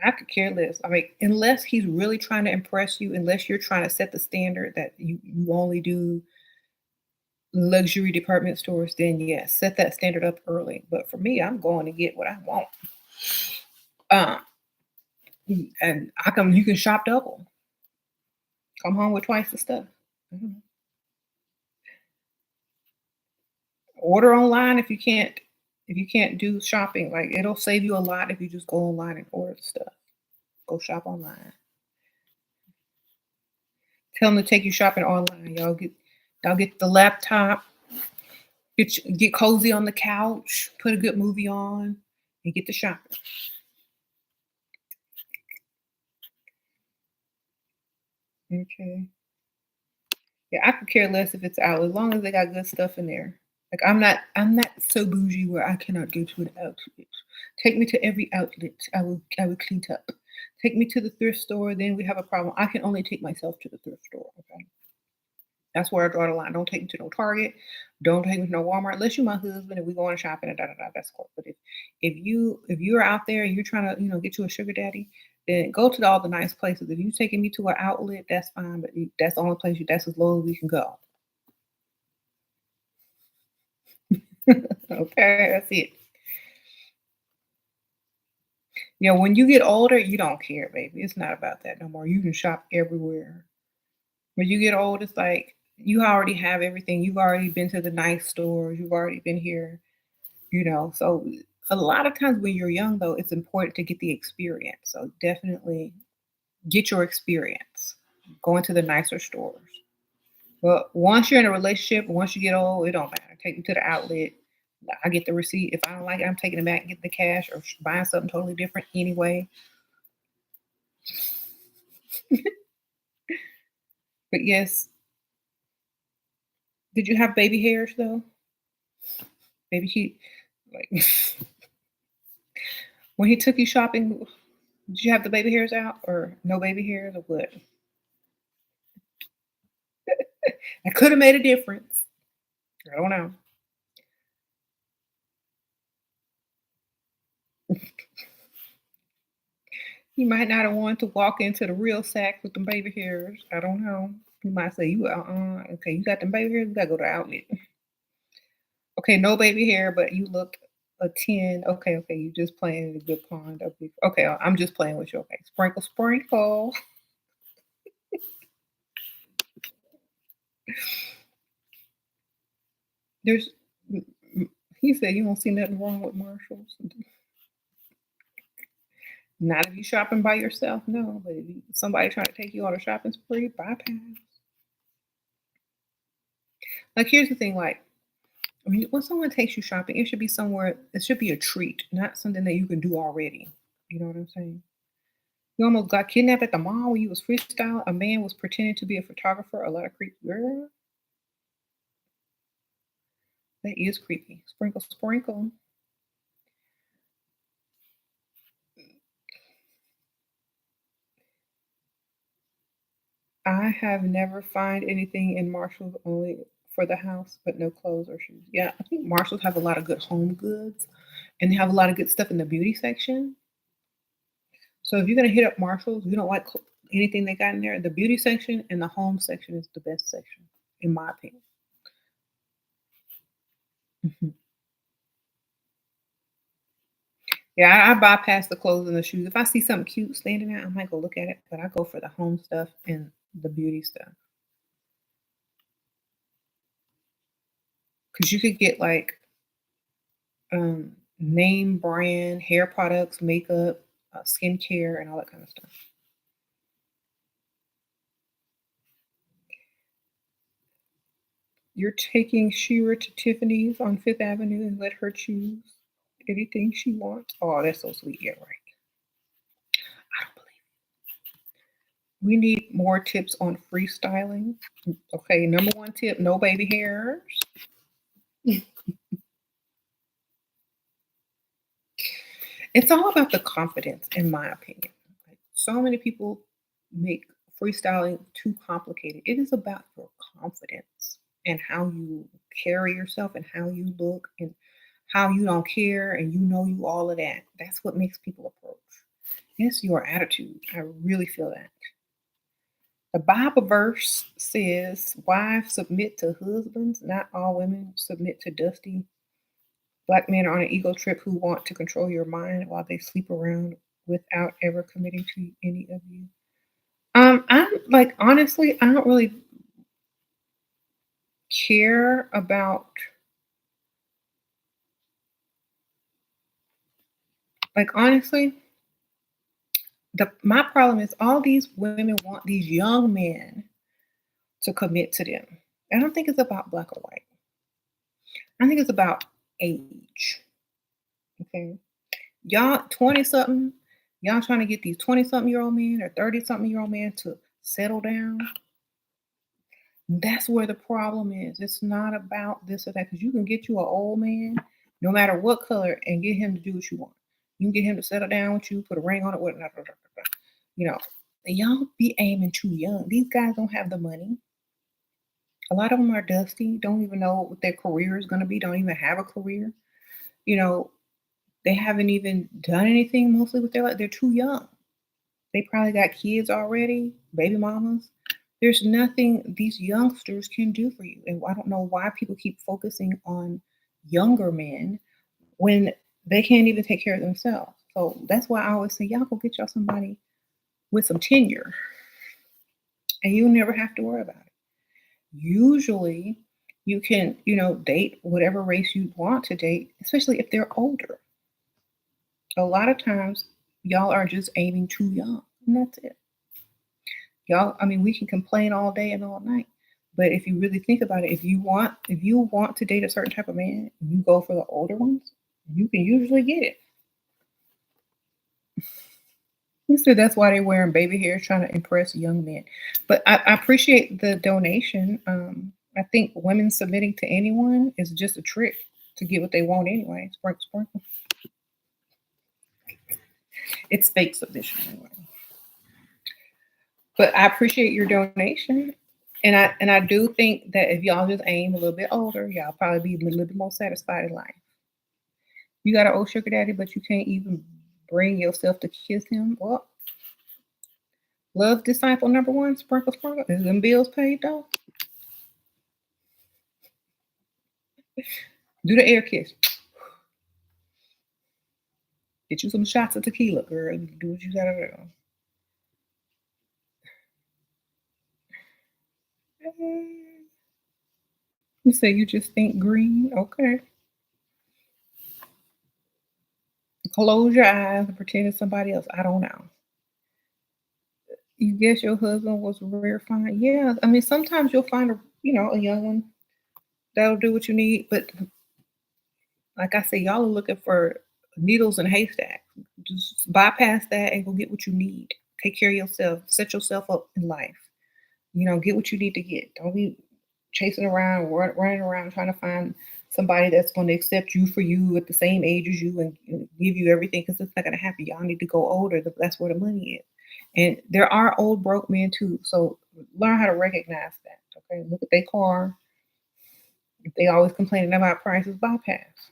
I could care less. I mean, unless he's really trying to impress you, unless you're trying to set the standard that you only do luxury department stores, then yes, set that standard up early. But for me, I'm going to get what I want. Uh, and you can shop double. Come home with twice the stuff. Mhm. Order online if you can't do shopping. Like it'll save you a lot if you just go online and order the stuff. Go shop online. Tell them to take you shopping online. Y'all get the laptop, get cozy on the couch, put a good movie on, and get the shopping. Okay. Yeah, I could care less if it's out as long as they got good stuff in there. Like I'm not so bougie where I cannot go to an outlet. Take me to every outlet. I will clean up. Take me to the thrift store, then we have a problem. I can only take myself to the thrift store. Okay. That's where I draw the line. Don't take me to no Target. Don't take me to no Walmart unless you're my husband and we going shopping and da da da. That's cool. But if you're out there and you're trying to get you a sugar daddy, then go to all the nice places. If you taking me to an outlet, that's fine. But that's the only place. That's as low as we can go. Okay, that's it. Yeah, when you get older, you don't care, baby. It's not about that no more. You can shop everywhere. When you get old, it's like you already have everything. You've already been to the nice stores. You've already been here. So a lot of times when you're young though, it's important to get the experience. So definitely get your experience going to the nicer stores. But once you're in a relationship, once you get old, it don't matter. Take me to the outlet. I get the receipt. If I don't like it, I'm taking it back and get the cash or buying something totally different anyway. But yes, did you have baby hairs though? Maybe he like when he took you shopping, did you have the baby hairs out or no baby hairs or what? That could have made a difference. I don't know. He might not have wanted to walk into the real sack with them baby hairs. I don't know. He might say, "You okay? You got them baby hairs. You gotta go to the outlet." Okay, no baby hair, but you look a 10. Okay, okay, you just playing in a good pond. Okay, okay, I'm just playing with you. Okay, sprinkle, sprinkle. There's, he said you don't see nothing wrong with Marshalls. Not if you shopping by yourself, no. But if somebody trying to take you on a shopping spree, bypass. Like here's the thing, like when someone takes you shopping, it should be somewhere. It should be a treat, not something that you can do already. You know what I'm saying? You almost got kidnapped at the mall when you was freestyling. A man was pretending to be a photographer. A lot of creep, girl. That is creepy. Sprinkle, sprinkle. I have never find anything in Marshalls only for the house, but no clothes or shoes. Yeah, I think Marshalls have a lot of good home goods, and they have a lot of good stuff in the beauty section. So if you're gonna hit up Marshalls, you don't like anything they got in there. The beauty section and the home section is the best section, in my opinion. Mhm. Yeah, I bypass the clothes and the shoes. If I see something cute standing there, I might go look at it, but I go for the home stuff and the beauty stuff. Because you could get like name brand hair products, makeup, skincare, and all that kind of stuff. You're taking Shira to Tiffany's on Fifth Avenue and let her choose anything she wants. Oh, that's so sweet. Yeah, right. I don't believe we need more tips on freestyling. Okay, number one tip: no baby hairs. It's all about the confidence, in my opinion. Like, so many people make freestyling too complicated. It is about your confidence and how you carry yourself and how you look and how you don't care and you know you all of that. That's what makes people approach. It's your attitude. I really feel that. The Bible verse says, wives submit to husbands, not all women submit to dusty black men are on an ego trip who want to control your mind while they sleep around without ever committing to any of you. I'm like honestly, I don't really care about like honestly, the my problem is all these women want these young men to commit to them. I don't think it's about black or white. I think it's about age. Okay. Y'all 20 something, y'all trying to get these 20 something year old men or 30 something year old men to settle down. That's where the problem is. It's not about this or that because you can get you an old man, no matter what color, and get him to do what you want. You can get him to settle down with you, put a ring on it, whatnot. You know, y'all be aiming too young. These guys don't have the money. A lot of them are dusty, don't even know what their career is going to be, don't even have a career. You know, they haven't even done anything mostly with their life. They're too young. They probably got kids already, baby mamas. There's nothing these youngsters can do for you. And I don't know why people keep focusing on younger men when they can't even take care of themselves. So that's why I always say, y'all go get y'all somebody with some tenure and you'll never have to worry about it. Usually you can, date whatever race you want to date, especially if they're older. A lot of times y'all are just aiming too young. And that's it. Y'all, I mean, we can complain all day and all night, but if you really think about it, if you want to date a certain type of man, you go for the older ones, you can usually get it. You said that's why they're wearing baby hairs trying to impress young men. But I appreciate the donation. I think women submitting to anyone is just a trick to get what they want anyway. Sprinkle, sprinkle. It's fake submission anyway. But I appreciate your donation. And I do think that if y'all just aim a little bit older, y'all probably be a little bit more satisfied in life. You got an old sugar daddy, but you can't even bring yourself to kiss him. Well, love disciple number one, sprinkle sprinkle. Is them bills paid though? Do the air kiss. Get you some shots of tequila, girl. Do what you gotta do. You say you just think green? Okay. Close your eyes and pretend it's somebody else. I don't know. You guess your husband was rare fine. Yeah, I mean sometimes you'll find a young one that'll do what you need. But like I say, y'all are looking for needles and haystacks. Just bypass that and go get what you need. Take care of yourself. Set yourself up in life. Get what you need to get. Don't be chasing around, running around trying to find somebody that's going to accept you for you at the same age as you and give you everything because it's not going to happen. Y'all need to go older. That's where the money is. And there are old broke men too. So learn how to recognize that. Okay. Look at their car. If they always complaining about prices, bypass.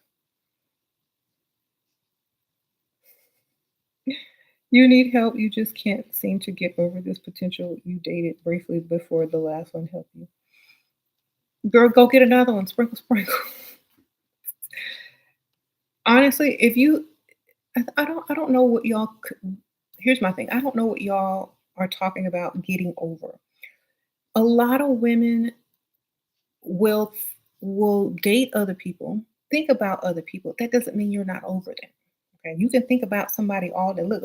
You need help. You just can't seem to get over this potential you dated briefly before the last one helped you. Girl, go get another one. Sprinkle, sprinkle. Honestly, if you, I don't know what y'all. Here's my thing. I don't know what y'all are talking about getting over. A lot of women will will date other people, think about other people. That doesn't mean you're not over them. Okay, you can think about somebody all day. Look,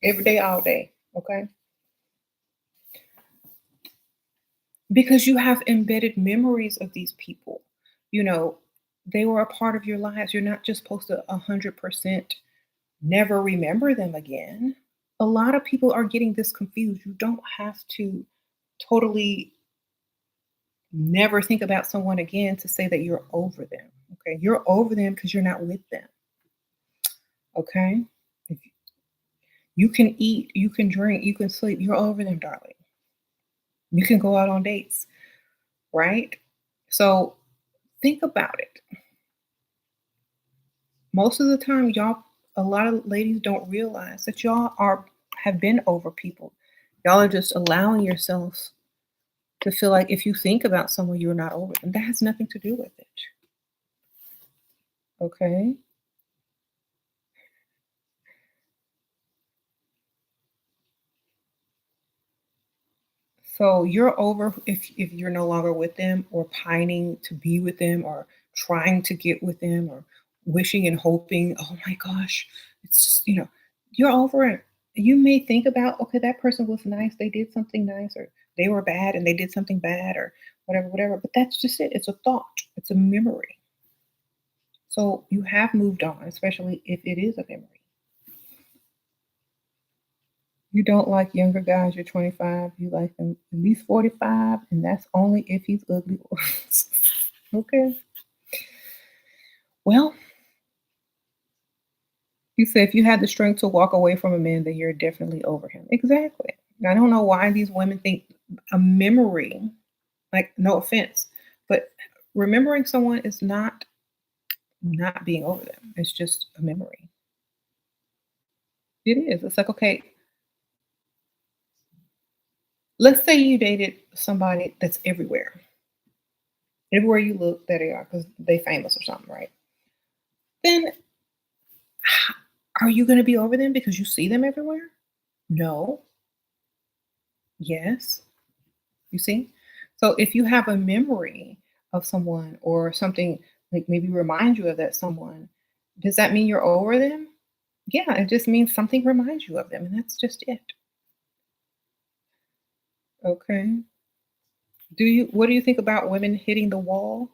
every day, all day. Okay, because you have embedded memories of these people. You know, they were a part of your lives. You're not just supposed to 100% never remember them again. A lot of people are getting this confused. You don't have to totally never think about someone again to say that you're over them. Okay. You're over them because you're not with them. Okay. If you can eat, you can drink, you can sleep, you're over them, darling. You can go out on dates, right? So think about it. Most of the time, y'all, a lot of ladies don't realize that y'all are have been over people. Y'all are just allowing yourselves to feel like if you think about someone, you're not over them. That has nothing to do with it. Okay. So you're over if you're no longer with them or pining to be with them or trying to get with them or wishing and hoping, oh my gosh, it's just, you're over it. You may think about, okay, that person was nice, they did something nice, or they were bad and they did something bad or whatever, whatever. But that's just it. It's a thought, it's a memory. So you have moved on, especially if it is a memory. You don't like younger guys, you're 25, you like them at least 45, and that's only if he's ugly. Okay. Well, you say if you had the strength to walk away from a man, then you're definitely over him. Exactly. I don't know why these women think a memory, like no offense, but remembering someone is not being over them. It's just a memory. It is. It's like, okay, let's say you dated somebody that's everywhere. Everywhere you look, there they are because they famous or something, right? Then are you going to be over them because you see them everywhere? No. Yes. You see? So if you have a memory of someone or something like maybe remind you of that someone, does that mean you're over them? Yeah, it just means something reminds you of them, and that's just it. Okay. What do you think about women hitting the wall?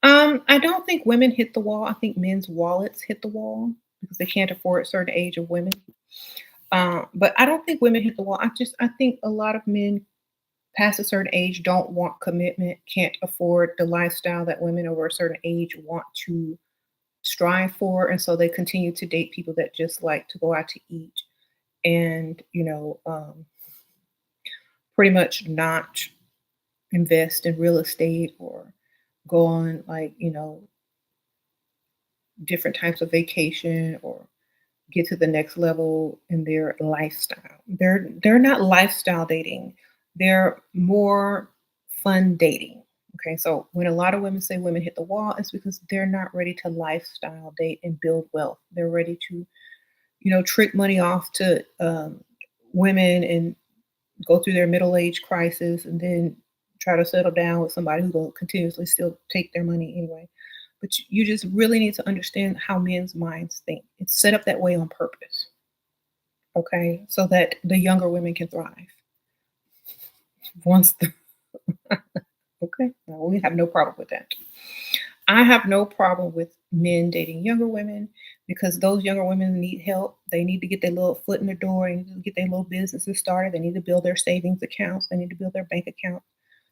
I don't think women hit the wall. I think men's wallets hit the wall because they can't afford a certain age of women. But I don't think women hit the wall. I think a lot of men past a certain age don't want commitment, can't afford the lifestyle that women over a certain age want to strive for, and so they continue to date people that just like to go out to eat and pretty much not invest in real estate or go on like different types of vacation or get to the next level in their lifestyle. They're not lifestyle dating. They're more fun dating. Okay, so when a lot of women say women hit the wall, it's because they're not ready to lifestyle date and build wealth. They're ready to, trick money off to women and go through their middle age crisis and then try to settle down with somebody who will continuously still take their money anyway. But you just really need to understand how men's minds think. It's set up that way on purpose, okay? So that the younger women can thrive. Once the okay, well, we have no problem with that. I have no problem with men dating younger women because those younger women need help. They need to get their little foot in the door. They need to get their little businesses started. They need to build their savings accounts. They need to build their bank account.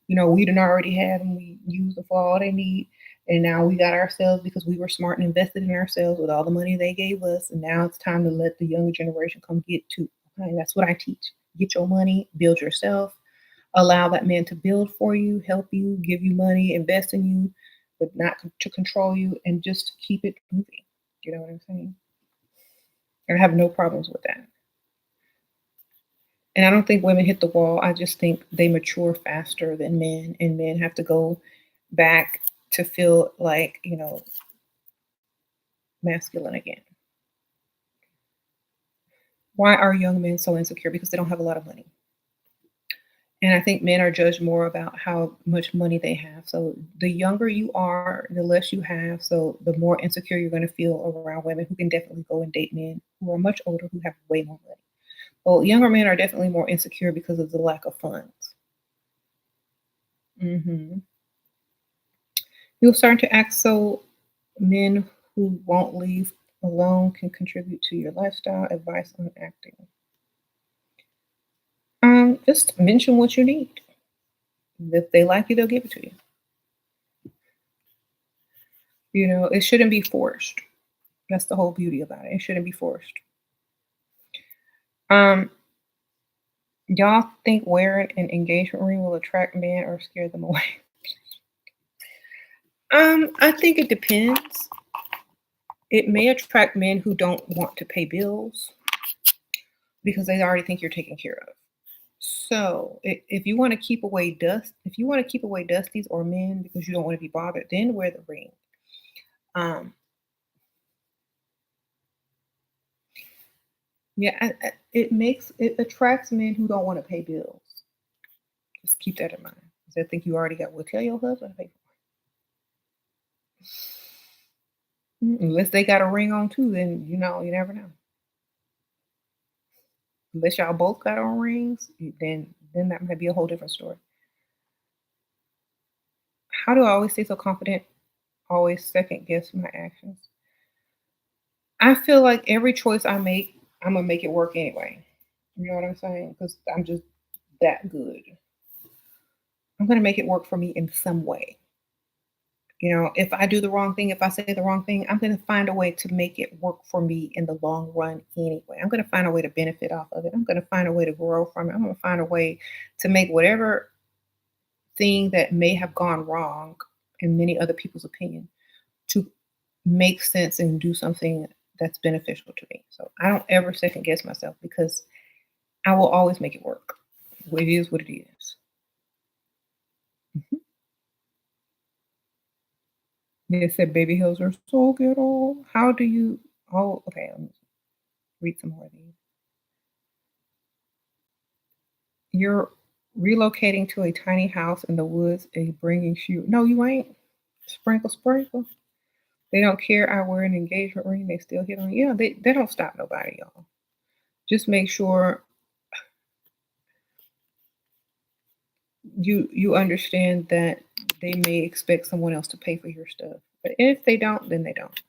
We didn't already had them. We used them for all they need. And now we got ourselves because we were smart and invested in ourselves with all the money they gave us. And now it's time to let the younger generation come get to. Okay, that's what I teach. Get your money, build yourself, allow that man to build for you, help you, give you money, invest in you, but not to control you, and just keep it moving. You know what I'm saying? And I have no problems with that. And I don't think women hit the wall. I just think they mature faster than men, and men have to go back to feel like, masculine again. Why are young men so insecure? Because they don't have a lot of money. And I think men are judged more about how much money they have. So the younger you are, the less you have. So the more insecure you're going to feel around women who can definitely go and date men who are much older who have way more money. Well, younger men are definitely more insecure because of the lack of funds. Hmm. You'll start to act so men who won't leave alone can contribute to your lifestyle. Advice on acting. Just mention what you need. If they like you, they'll give it to you. It shouldn't be forced. That's the whole beauty about it. It shouldn't be forced. Um, y'all think wearing an engagement ring will attract men or scare them away? I think it depends. It may attract men who don't want to pay bills because they already think you're taken care of. So if you want to keep away dust, if you want to keep away dusties or men because you don't want to be bothered, then wear the ring. Um, yeah, it attracts men who don't want to pay bills. Just keep that in mind. 'Cause they think you already got. Well, tell your husband to pay for it. Unless they got a ring on too, then you never know. Unless y'all both got on rings, then that might be a whole different story. How do I always stay so confident? Always second guess my actions. I feel like every choice I make, I'm gonna make it work anyway. You know what I'm saying? Because I'm just that good. I'm gonna make it work for me in some way. If I do the wrong thing, if I say the wrong thing, I'm gonna find a way to make it work for me in the long run anyway. I'm gonna find a way to benefit off of it. I'm gonna find a way to grow from it. I'm gonna find a way to make whatever thing that may have gone wrong in many other people's opinion to make sense and do something that's beneficial to me. So I don't ever second guess myself because I will always make it work. It is what it is. Mhm. They said baby hills are so ghetto. How do you? Oh, okay. Let me read some more of these. You're relocating to a tiny house in the woods and bringing shoe. No, you ain't. Sprinkle, sprinkle. They don't care. I wear an engagement ring. They still hit on. Yeah, they don't stop nobody, y'all. Just make sure you understand that they may expect someone else to pay for your stuff. But if they don't, then they don't.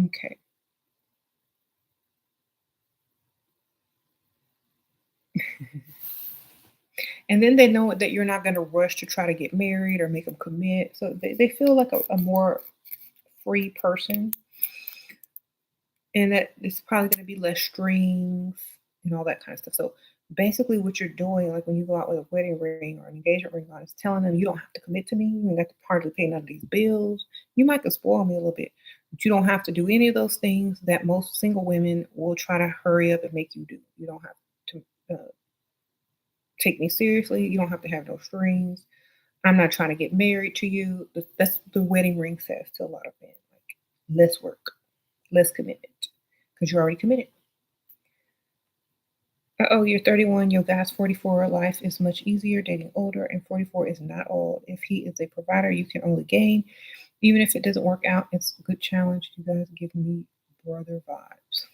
Okay. And then they know that you're not going to rush to try to get married or make them commit. So they feel like a more free person and that it's probably going to be less strings and all that kind of stuff. So basically, what you're doing, like when you go out with a wedding ring or an engagement ring on, is telling them you don't have to commit to me. You don't have to hardly pay none of these bills. You might could spoil me a little bit, but you don't have to do any of those things that most single women will try to hurry up and make you do. You don't have to take me seriously. You don't have to have no strings. I'm not trying to get married to you. That's the wedding ring says to a lot of men. Like, less work, less commitment, because you're already committed. Oh, you're 31, your guy's 44. Life is much easier dating older, and 44 is not old. If he is a provider, you can only gain. Even if it doesn't work out, it's a good challenge. You guys give me brother vibes.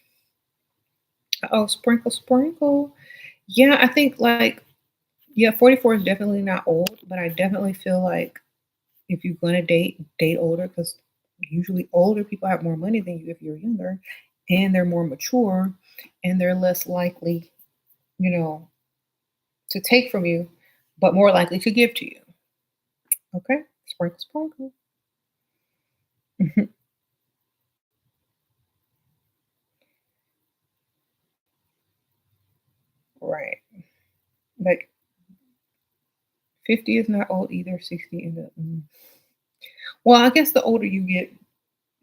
Oh, sprinkle, sprinkle. Yeah, I think yeah, 44 is definitely not old, but I definitely feel like if you're gonna date older because usually older people have more money than you if you're younger, and they're more mature, and they're less likely. you know, to take from you, but more likely to give to you. Okay? Sprinkle, sprinkle. Right. Like 50 is not old either, 60 and well, I guess the older you get,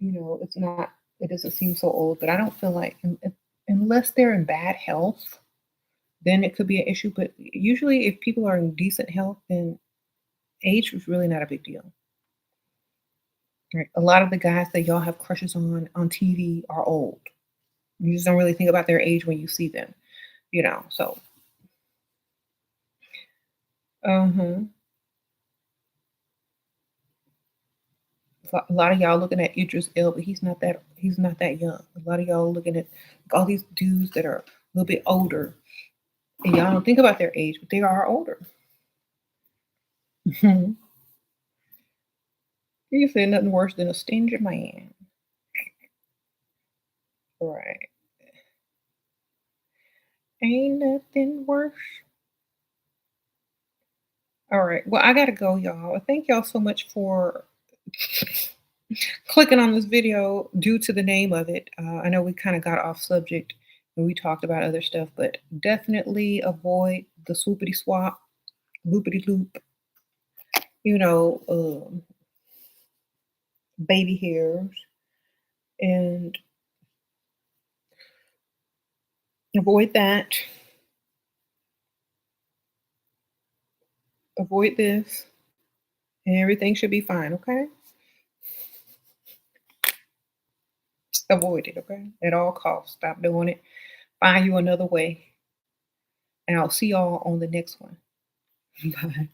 it's not it doesn't seem so old, but I don't feel like unless they're in bad health, then it could be an issue. But usually if people are in decent health, then age is really not a big deal. Right? A lot of the guys that y'all have crushes on TV are old. You just don't really think about their age when you see them, So, uh-huh. A lot of y'all looking at Idris Elba. He's not that young. A lot of y'all looking at like, all these dudes that are a little bit older, and y'all don't think about their age, but they are older. Mhm. You said nothing worse than a stingy man. Right. Ain't nothing worse. All right. Well, I gotta go, y'all. Thank y'all so much for clicking on this video due to the name of it. I know we kind of got off subject and we talked about other stuff, but definitely avoid the swoopity swap, loopity loop, you know, baby hairs, and avoid that. Avoid this, and everything should be fine. Okay, just avoid it. Okay, at all costs. Stop doing it. Find you another way, and I'll see y'all on the next one. Bye.